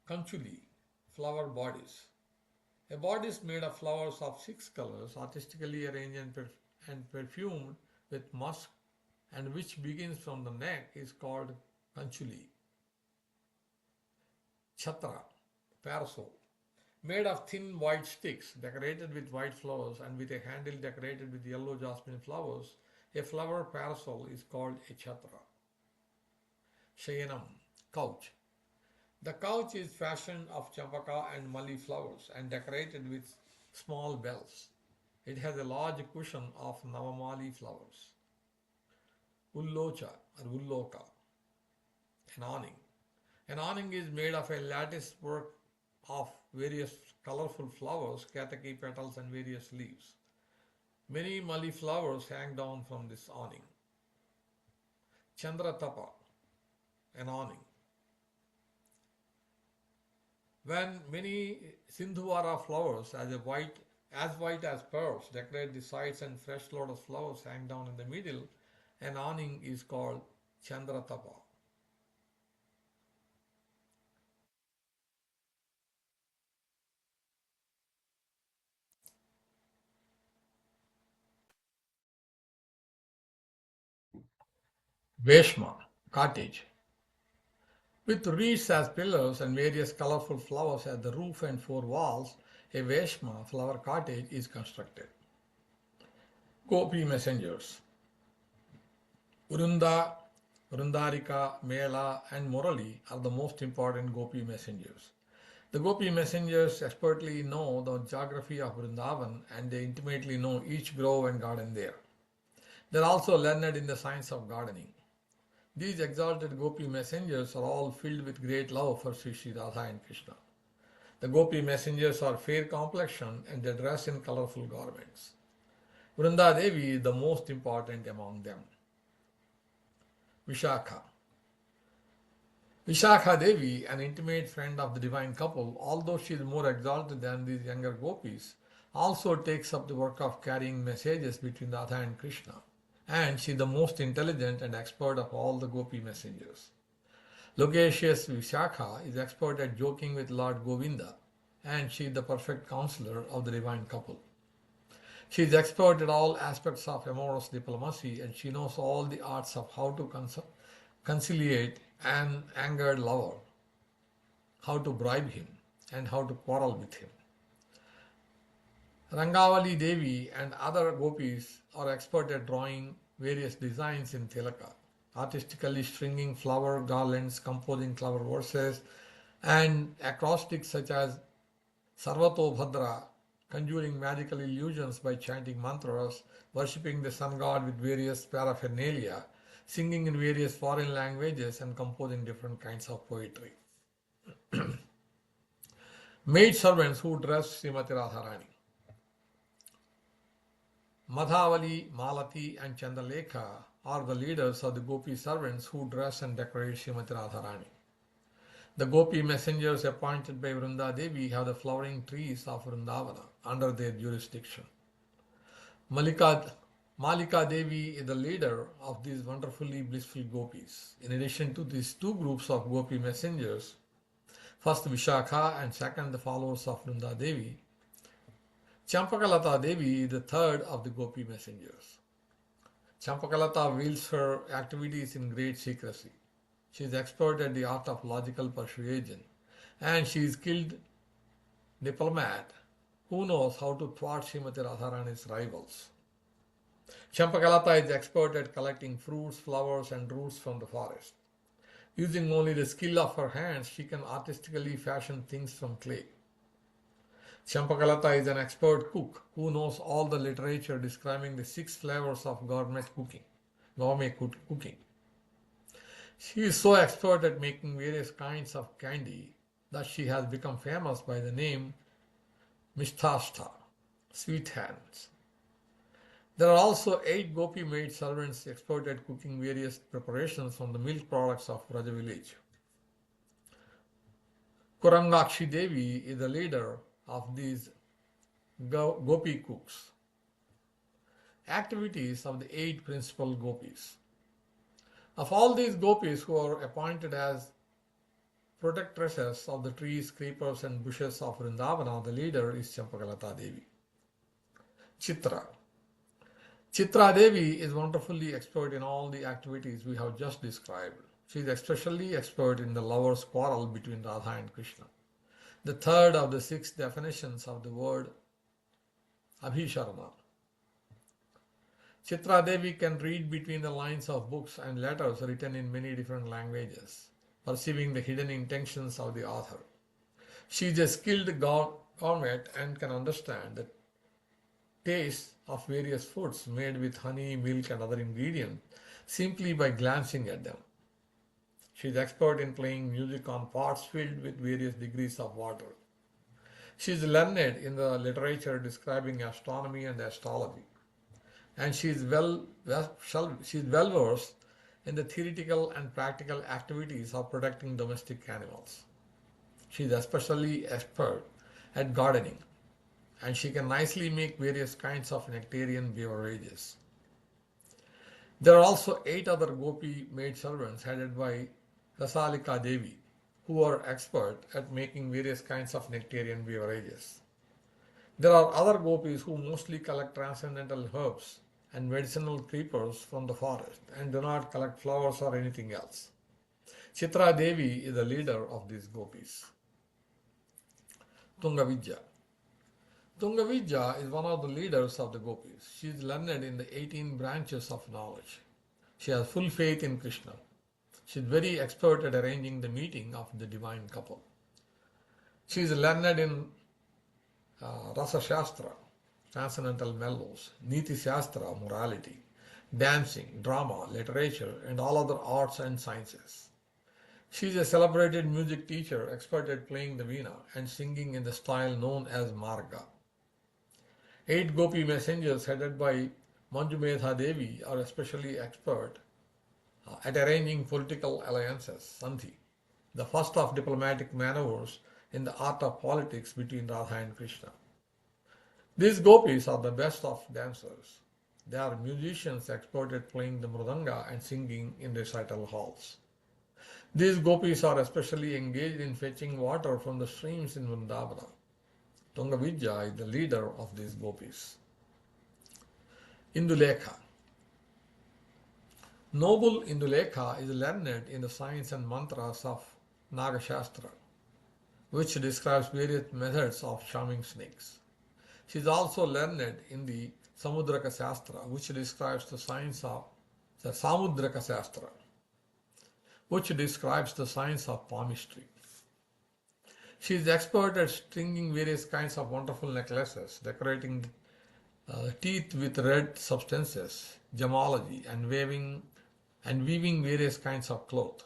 Speaker 1: Kanchuli, flower bodice. A bodice made of flowers of 6 colors, artistically arranged and perfumed with musk, and which begins from the neck, is called kanchuli. Chhatra, parasol. Made of thin white sticks decorated with white flowers and with a handle decorated with yellow jasmine flowers, a flower parasol is called a chhatra. Shayanam, couch. The couch is fashioned of champaka and malli flowers and decorated with small bells. It has a large cushion of navamali flowers. Ullocha or ulloka, an awning. An awning is made of a lattice work of various colorful flowers, ketaki petals and various leaves. Many malli flowers hang down from this awning. Chandratapa, an awning. When many Sindhuvara flowers, as white as pearls, decorate the sides and fresh lotus flowers hang down in the middle, an awning is called Chandratapa. Veshma, cottage. With reeds as pillars and various colorful flowers at the roof and 4 walls, a Veshma, flower cottage, is constructed. Gopi messengers. Vrunda, Vrindarika, Mela, and Murali are the most important Gopi messengers. The Gopi messengers expertly know the geography of Vrindavan and they intimately know each grove and garden there. They are also learned in the science of gardening. These exalted Gopi messengers are all filled with great love for Sri Radha and Krishna. The Gopi messengers are fair complexioned and they dress in colorful garments. Vrinda Devi is the most important among them. Vishakha. Vishakha Devi, an intimate friend of the divine couple, although she is more exalted than these younger gopis, also takes up the work of carrying messages between Radha and Krishna. And she is the most intelligent and expert of all the gopi messengers. Loquacious Vishakha is expert at joking with Lord Govinda, and she is the perfect counselor of the divine couple. She is expert at all aspects of amorous diplomacy, and she knows all the arts of how to conciliate an angered lover, how to bribe him, and how to quarrel with him. Rangavali Devi and other gopis are expert at drawing various designs in tilaka, artistically stringing flower garlands, composing clever verses, and acrostics such as Sarvato Bhadra, conjuring magical illusions by chanting mantras, worshipping the sun god with various paraphernalia, singing in various foreign languages, and composing different kinds of poetry. Maid servants who dress Srimati Radharani. Madhavali, Malati, and Chandalekha are the leaders of the Gopi servants who dress and decorate Srimati Radharani. The gopi messengers appointed by Vrinda Devi have the flowering trees of Vrindavana under their jurisdiction. Malika, Malika Devi is the leader of these wonderfully blissful gopis. In addition to these two groups of gopi messengers, first Vishakha and second the followers of Vrinda Devi, Champakalata Devi is the third of the gopi messengers. Champakalata wields her activities in great secrecy. She is expert at the art of logical persuasion, and she is skilled diplomat who knows how to thwart Srimati Radharani's rivals. Champakalata is expert at collecting fruits, flowers, and roots from the forest. Using only the skill of her hands, she can artistically fashion things from clay. Champakalata is an expert cook who knows all the literature describing the 6 flavors of gourmet cooking. She is so expert at making various kinds of candy that she has become famous by the name Misthashta, sweet hands. There are also 8 gopi maid servants expert at cooking various preparations from the milk products of Raja village. Kurangakshi Devi is the leader of these gopi cooks. Activities of the 8 principal gopis. Of all these gopis who are appointed as protectresses of the trees, creepers and bushes of Vrindavana, the leader is Champakalata Devi. Chitra. Chitra Devi is wonderfully expert in all the activities we have just described. She is especially expert in the lovers' quarrel between Radha and Krishna. The third of the 6 definitions of the word Abhisharana. Chitra Devi can read between the lines of books and letters written in many different languages, perceiving the hidden intentions of the author. She is a skilled gourmet and can understand the taste of various foods made with honey, milk and other ingredients simply by glancing at them. She is expert in playing music on pots filled with various degrees of water. She is learned in the literature describing astronomy and astrology, and she is well versed in the theoretical and practical activities of protecting domestic animals. She is especially expert at gardening, and she can nicely make various kinds of nectarian beverages. There are also 8 other gopi maid servants headed by Rasalika Devi, who are expert at making various kinds of nectarian beverages. There are other gopis who mostly collect transcendental herbs and medicinal creepers from the forest and do not collect flowers or anything else. Chitra Devi is the leader of these gopis. Tungavidya. Tungavidya is one of the leaders of the gopis. She is learned in the 18 branches of knowledge. She has full faith in Krishna. She is very expert at arranging the meeting of the divine couple. She is learned in Rasa Shastra, transcendental mellows, Niti Shastra, morality, dancing, drama, literature, and all other arts and sciences. She is a celebrated music teacher, expert at playing the veena and singing in the style known as Marga. 8 gopi messengers headed by Manjumedha Devi are especially expert at arranging political alliances, Sandhi, the first of diplomatic maneuvers in the art of politics between Radha and Krishna. These gopis are the best of dancers. They are musicians expert at playing the mridanga and singing in recital halls. These gopis are especially engaged in fetching water from the streams in Vrindavana. Tungavidya is the leader of these gopis. Indulekha. Noble Indulekha is learned in the science and mantras of Nagashastra, which describes various methods of charming snakes. She is also learned in the Samudraka Shastra, which describes the science of the Samudraka Shastra, which describes the science of palmistry. She is expert at stringing various kinds of wonderful necklaces, decorating teeth with red substances, gemology, and weaving various kinds of cloth.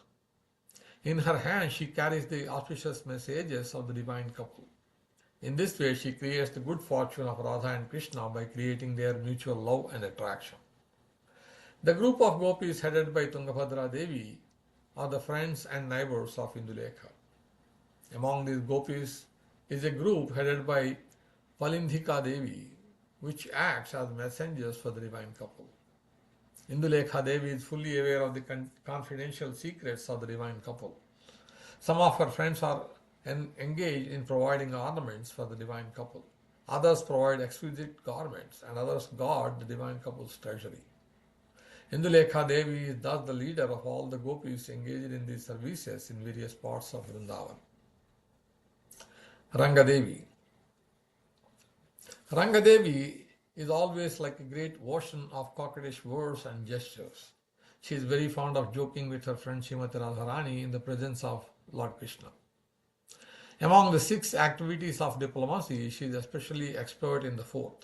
Speaker 1: In her hand, she carries the auspicious messages of the divine couple. In this way, she creates the good fortune of Radha and Krishna by creating their mutual love and attraction. The group of gopis headed by Tungabhadra Devi are the friends and neighbors of Indulekha. Among these gopis is a group headed by Palindhika Devi, which acts as messengers for the divine couple. Indulekha Devi is fully aware of the confidential secrets of the divine couple. Some of her friends are engaged in providing ornaments for the divine couple. Others provide exquisite garments, and others guard the divine couple's treasury. Indulekha Devi is thus the leader of all the gopis engaged in these services in various parts of Vrindavan. Rangadevi. Rangadevi is always like a great ocean of coquettish words and gestures. She is very fond of joking with her friend Srimati Radharani in the presence of Lord Krishna. Among the 6 activities of diplomacy, she is especially expert in the 4th,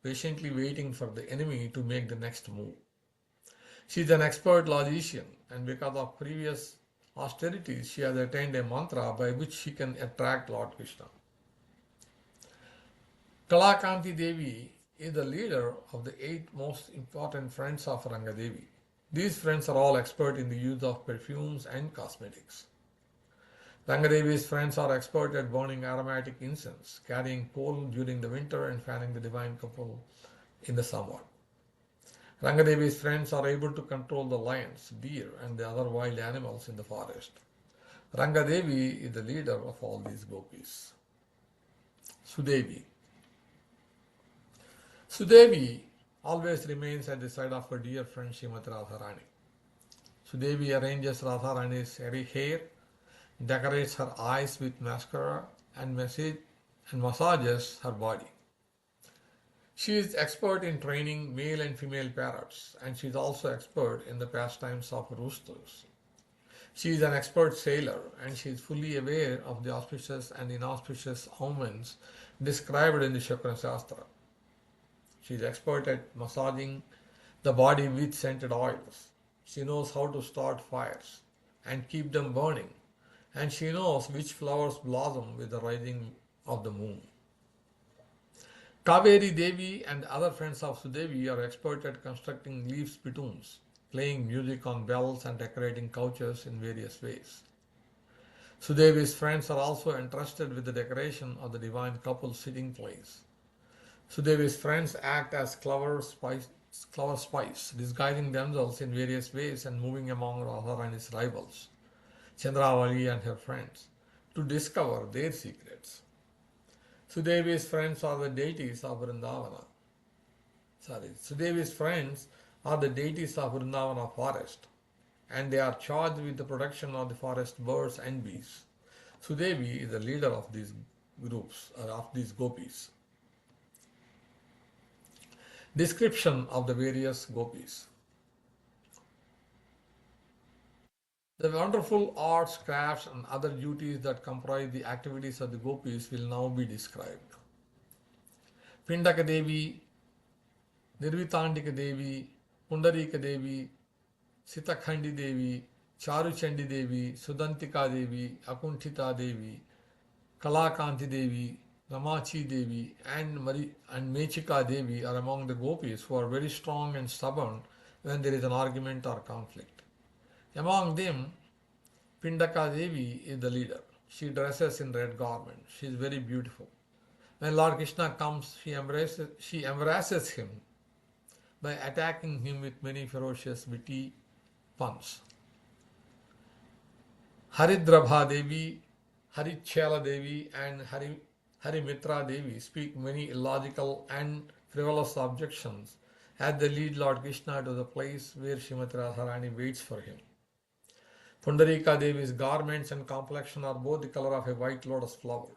Speaker 1: patiently waiting for the enemy to make the next move. She is an expert logician, and because of previous austerities, she has attained a mantra by which she can attract Lord Krishna. Kalakanti Devi is the leader of the 8 most important friends of Rangadevi. These friends are all expert in the use of perfumes and cosmetics. Rangadevi's friends are expert at burning aromatic incense, carrying coal during the winter and fanning the divine couple in the summer. Rangadevi's friends are able to control the lions, deer, and the other wild animals in the forest. Rangadevi is the leader of all these gopis. Sudevi. Sudevi always remains at the side of her dear friend Srimati Radharani. Sudevi arranges Radharani's hair, decorates her eyes with mascara, and massages her body. She is expert in training male and female parrots, and she is also expert in the pastimes of roosters. She is an expert sailor, and she is fully aware of the auspicious and inauspicious omens described in the Shastra. She is expert at massaging the body with scented oils. She knows how to start fires and keep them burning, and she knows which flowers blossom with the rising of the moon. Kaveri Devi and other friends of Sudevi are expert at constructing leaf spittoons, playing music on bells, and decorating couches in various ways. Sudevi's friends are also entrusted with the decoration of the divine couple's sitting place. Sudevi's friends act as clever spies, disguising themselves in various ways and moving among Radharani's rivals, Chandravali and her friends, to discover their secrets. Sudevi's friends are the deities of Vrindavana. Sudevi's friends are the deities of Vrindavana forest, and they are charged with the protection of the forest birds and bees. Sudevi is the leader of these groups, or of these gopis. Description of the various gopis. The wonderful arts, crafts, and other duties that comprise the activities of the gopis will now be described. Pindaka Devi, Nirvitandika Devi, Pundarika Devi, Sitakhandi Devi, Charuchandi Devi, Sudantika Devi, Akuntita Devi, Kalakanti Devi, Ramachi Devi, and Mechika Devi are among the gopis who are very strong and stubborn when there is an argument or conflict. Among them, Pindaka Devi is the leader. She dresses in red garments. She is very beautiful. When Lord Krishna comes, she embraces him by attacking him with many ferocious witty puns. Haridrabha Devi, Harichala Devi, and Harimitra Devi speak many illogical and frivolous objections as they lead Lord Krishna to the place where Srimati Radharani waits for him. Pundarika Devi's garments and complexion are both the color of a white lotus flower.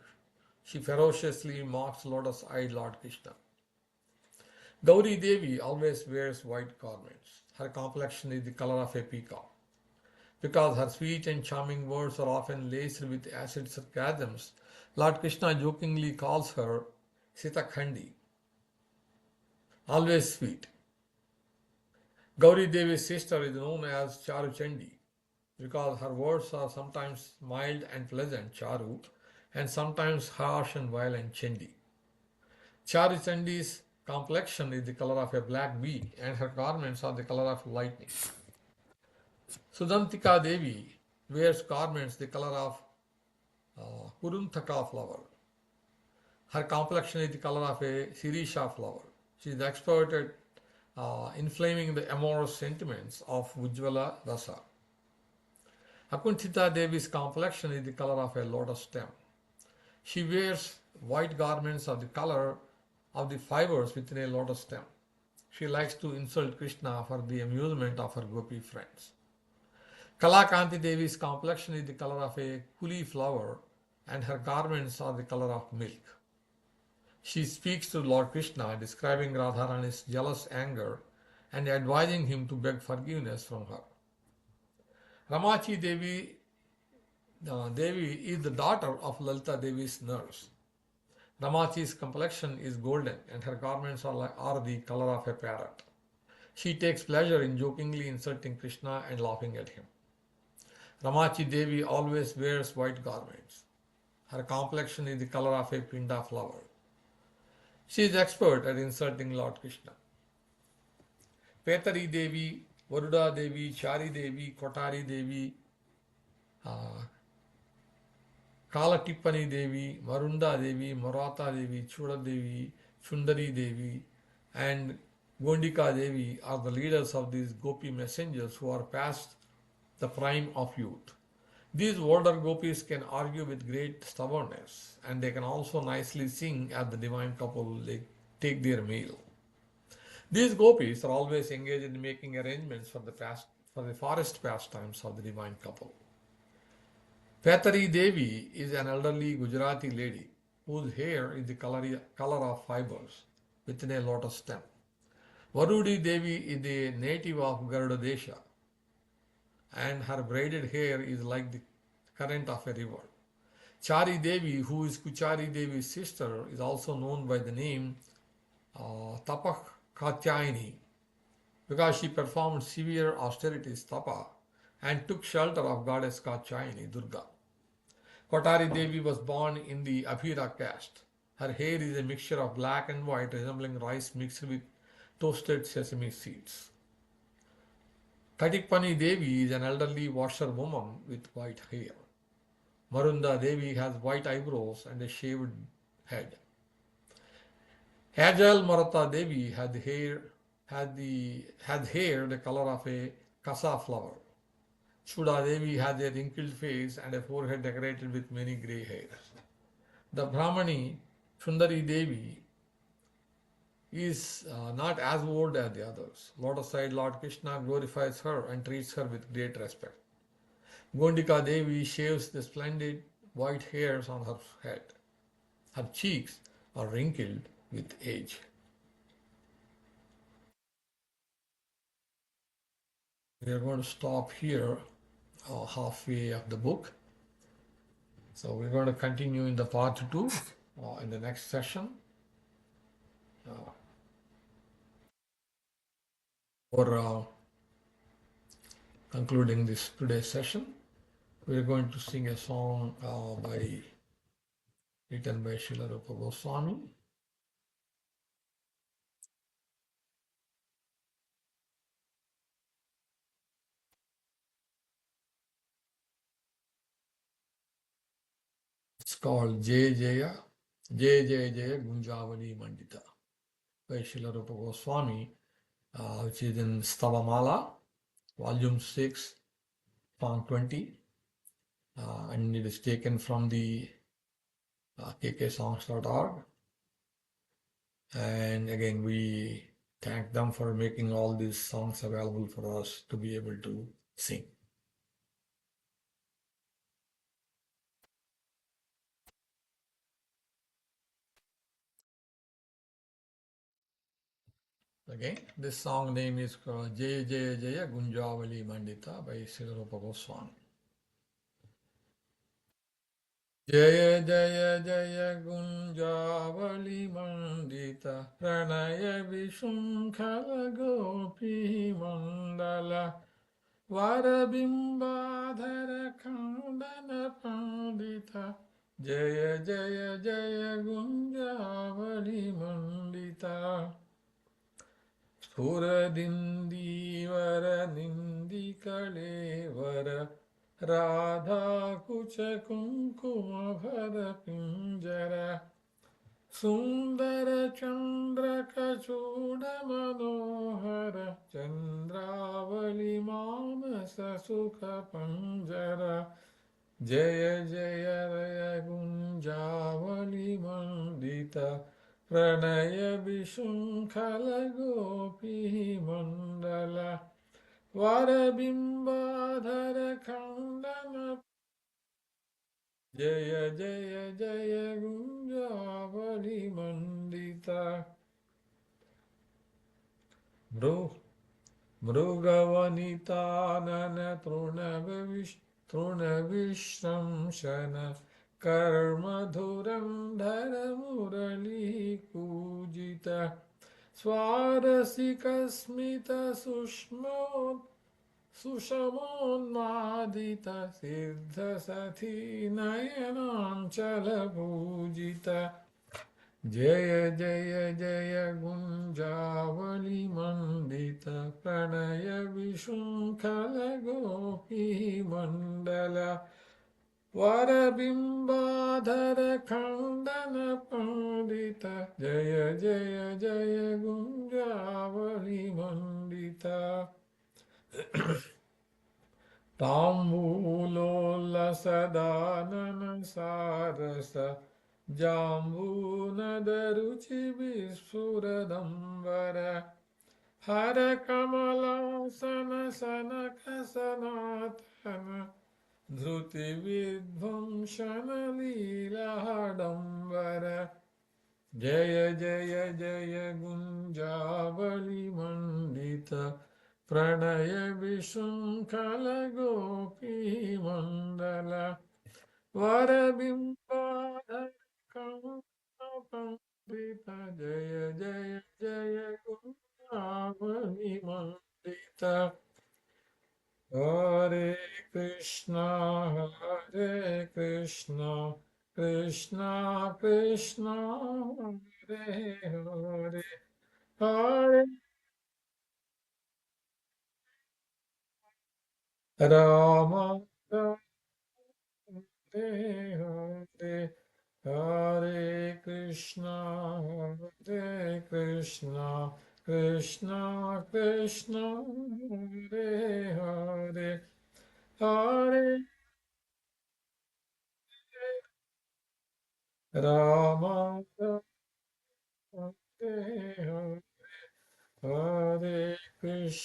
Speaker 1: She ferociously mocks lotus-eyed Lord Krishna. Gauri Devi always wears white garments. Her complexion is the color of a peacock. Because her sweet and charming words are often laced with acid sarcasms, Lord Krishna jokingly calls her Sitakhandi, always sweet. Gauri Devi's sister is known as Charuchandi because her words are sometimes mild and pleasant, Charu, and sometimes harsh and violent, Chandi. Charuchandi's complexion is the color of a black bee and her garments are the color of lightning. Sudantika Devi wears garments the color of Kuruntaka flower. Her complexion is the color of a Shirisha flower. She is expert at inflaming the amorous sentiments of Ujjvala-Rasa. Akuntita Devi's complexion is the color of a lotus stem. She wears white garments of the color of the fibers within a lotus stem. She likes to insult Krishna for the amusement of her gopi friends. Kalakanti Devi's complexion is the color of a kuli flower and her garments are the color of milk. She speaks to Lord Krishna, describing Radharani's jealous anger and advising him to beg forgiveness from her. Ramachi Devi is the daughter of Lalita Devi's nurse. Ramachi's complexion is golden and her garments are the color of a parrot. She takes pleasure in jokingly insulting Krishna and laughing at him. Ramachi Devi always wears white garments. Her complexion is the color of a pinda flower. She is expert at insulting Lord Krishna. Petari Devi, Varuda Devi, Chari Devi, Kotari Devi, Kalatippani Devi, Marunda Devi, Marata Devi, Chuda Devi, Chundari Devi, and Gondika Devi are the leaders of these gopi messengers who are past the prime of youth. These older gopis can argue with great stubbornness, and they can also nicely sing as the divine couple take their meal. These gopis are always engaged in making arrangements for the forest pastimes of the divine couple. Petari Devi is an elderly Gujarati lady whose hair is the color of fibers within a lotus stem. Varudi Devi is a native of Garuda Desha, and her braided hair is like the current of a river. Chari Devi, who is Kuchari Devi's sister, is also known by the name Tapak Katyayani because she performed severe austerities tapa and took shelter of goddess Katyayani, Durga. Kotari Devi was born in the Abhira caste. Her hair is a mixture of black and white resembling rice mixed with toasted sesame seeds. Katippani Devi is an elderly washerwoman with white hair. Marunda Devi has white eyebrows and a shaved head. Agile Maratha Devi had hair the color of a kasa flower. Chuda Devi has a wrinkled face and a forehead decorated with many grey hairs. The Brahmani Sundari Devi is not as old as the others. Lotus-eyed Lord Krishna glorifies her and treats her with great respect. Gondika Devi shaves the splendid white hairs on her head. Her cheeks are wrinkled with age. We are going to stop here halfway of the book. So we're going to continue in the part 2 in the next session. For concluding this today's session, we're going to sing a song written by Srila Rupa Goswami. It's called Jaya Jaya, Jaya Jaya Jaya Gunjavali-Mandita by Srila Rupa Goswami, which is in Stavamala, volume 6, song 20, and it is taken from the kksongs.org. And again, we thank them for making all these songs available for us to be able to sing. Again, this song name is Jaya Jaya Jaya Gunjavali-Mandita by Sri Rupa Goswami. Jaya Jaya Jaya Gunjavali-Mandita Pranaya Vishunkhala Gopi Mandala Varabimbadhara Khandana Pandita Jaya Jaya Jaya Gunjavali-Mandita Sphura Dindi Vara Nindi Kalevara Radha Kucha Kunkuma Bhara Pinjara Sundara Chandra Kachuda Manohara Chandravali Manasa Sukha Panjara Jaya Jaya Raya Gunjavali Mandita Pranaya Vishunkhala Gopi Mandala Varabimbadhara Khandana Jaya Jaya Jaya Gunjavali Mandita Mrugavanitana Trunavishramshana Karmadhurandhara Murali Pujita Swarasika Sushma Sushamonmadita Siddhasati Nayananchala Pujita Jaya Jaya Jaya Gunjavali Mandita Pranaya Vishunkhala Gopi Mandala Varabimbadhara Khandana Pandita Jaya Jaya Jaya Gunjavali Mandita Tambulola sarasa Jambunadaruchi Visuradambara Hara Kamala Sana Sanaka Sanatana Dhruti Vidvamshana Lila Hadambara Jaya Jaya Jaya Gunjavali Mandita Pranaya Vishunkhala Gopi Mandala Varabimbadhara Pandita Jaya Jaya Jaya Gunjavali Mandita Hare Krishna Hare Krishna Krishna Krishna Hare Hare Hare Rama Rama Hare Hare Hare Krishna Hare Krishna Krishna Krishna Hare Hare Hare Rama Rama Hare Hare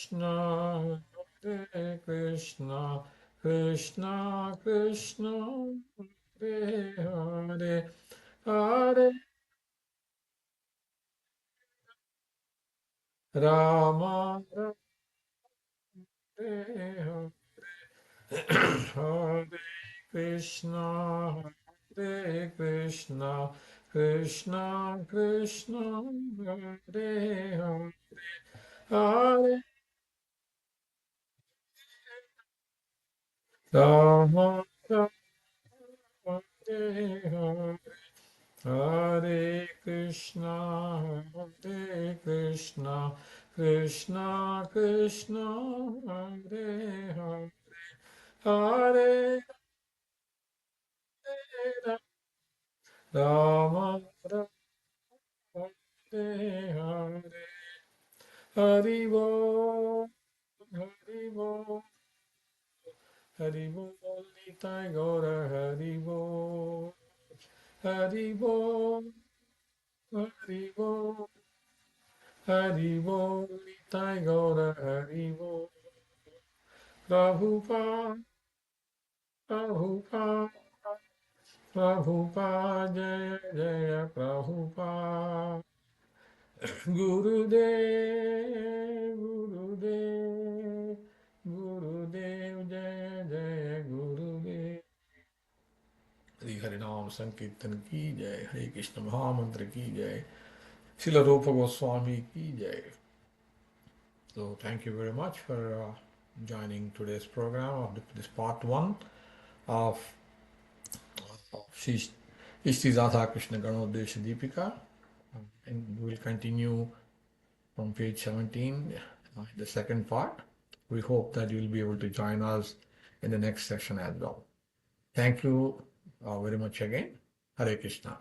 Speaker 1: Krishna, Hare Krishna, Krishna Krishna, Hare Hare, Hare Rama, Hare Hare Krishna, Hare Krishna, Krishna Krishna, Hare Hare, Rama, Hare Hare Krishna, Hare Krishna, Krishna Krishna, Hare Hare, Hare Rama, Hare Hare, Hari Bo, Hari Bo, Hari Bo, Nitai Gora, Hari Bo, Hari Bo, Hari Bo, Haribo, Nitai Gaura Haribo, Prabhupada, Prabhupada, Prabhupada, Jaya Jaya Prabhupada, Gurudev, Gurudev, Gurudev, Jaya Jaya Gurudev. Hare Harinam Sankirtan ki Jai, Hare Krishna Mahamantra ki Jai, Srila Rupa Goswami ki Jai. So thank you very much for joining today's program of this part one of Sri Sri Radha-Krishna-ganoddesa-dipika, and we will continue from page 17, the second part. We hope that you will be able to join us in the next session as well. Thank you very much again. Hare Krishna.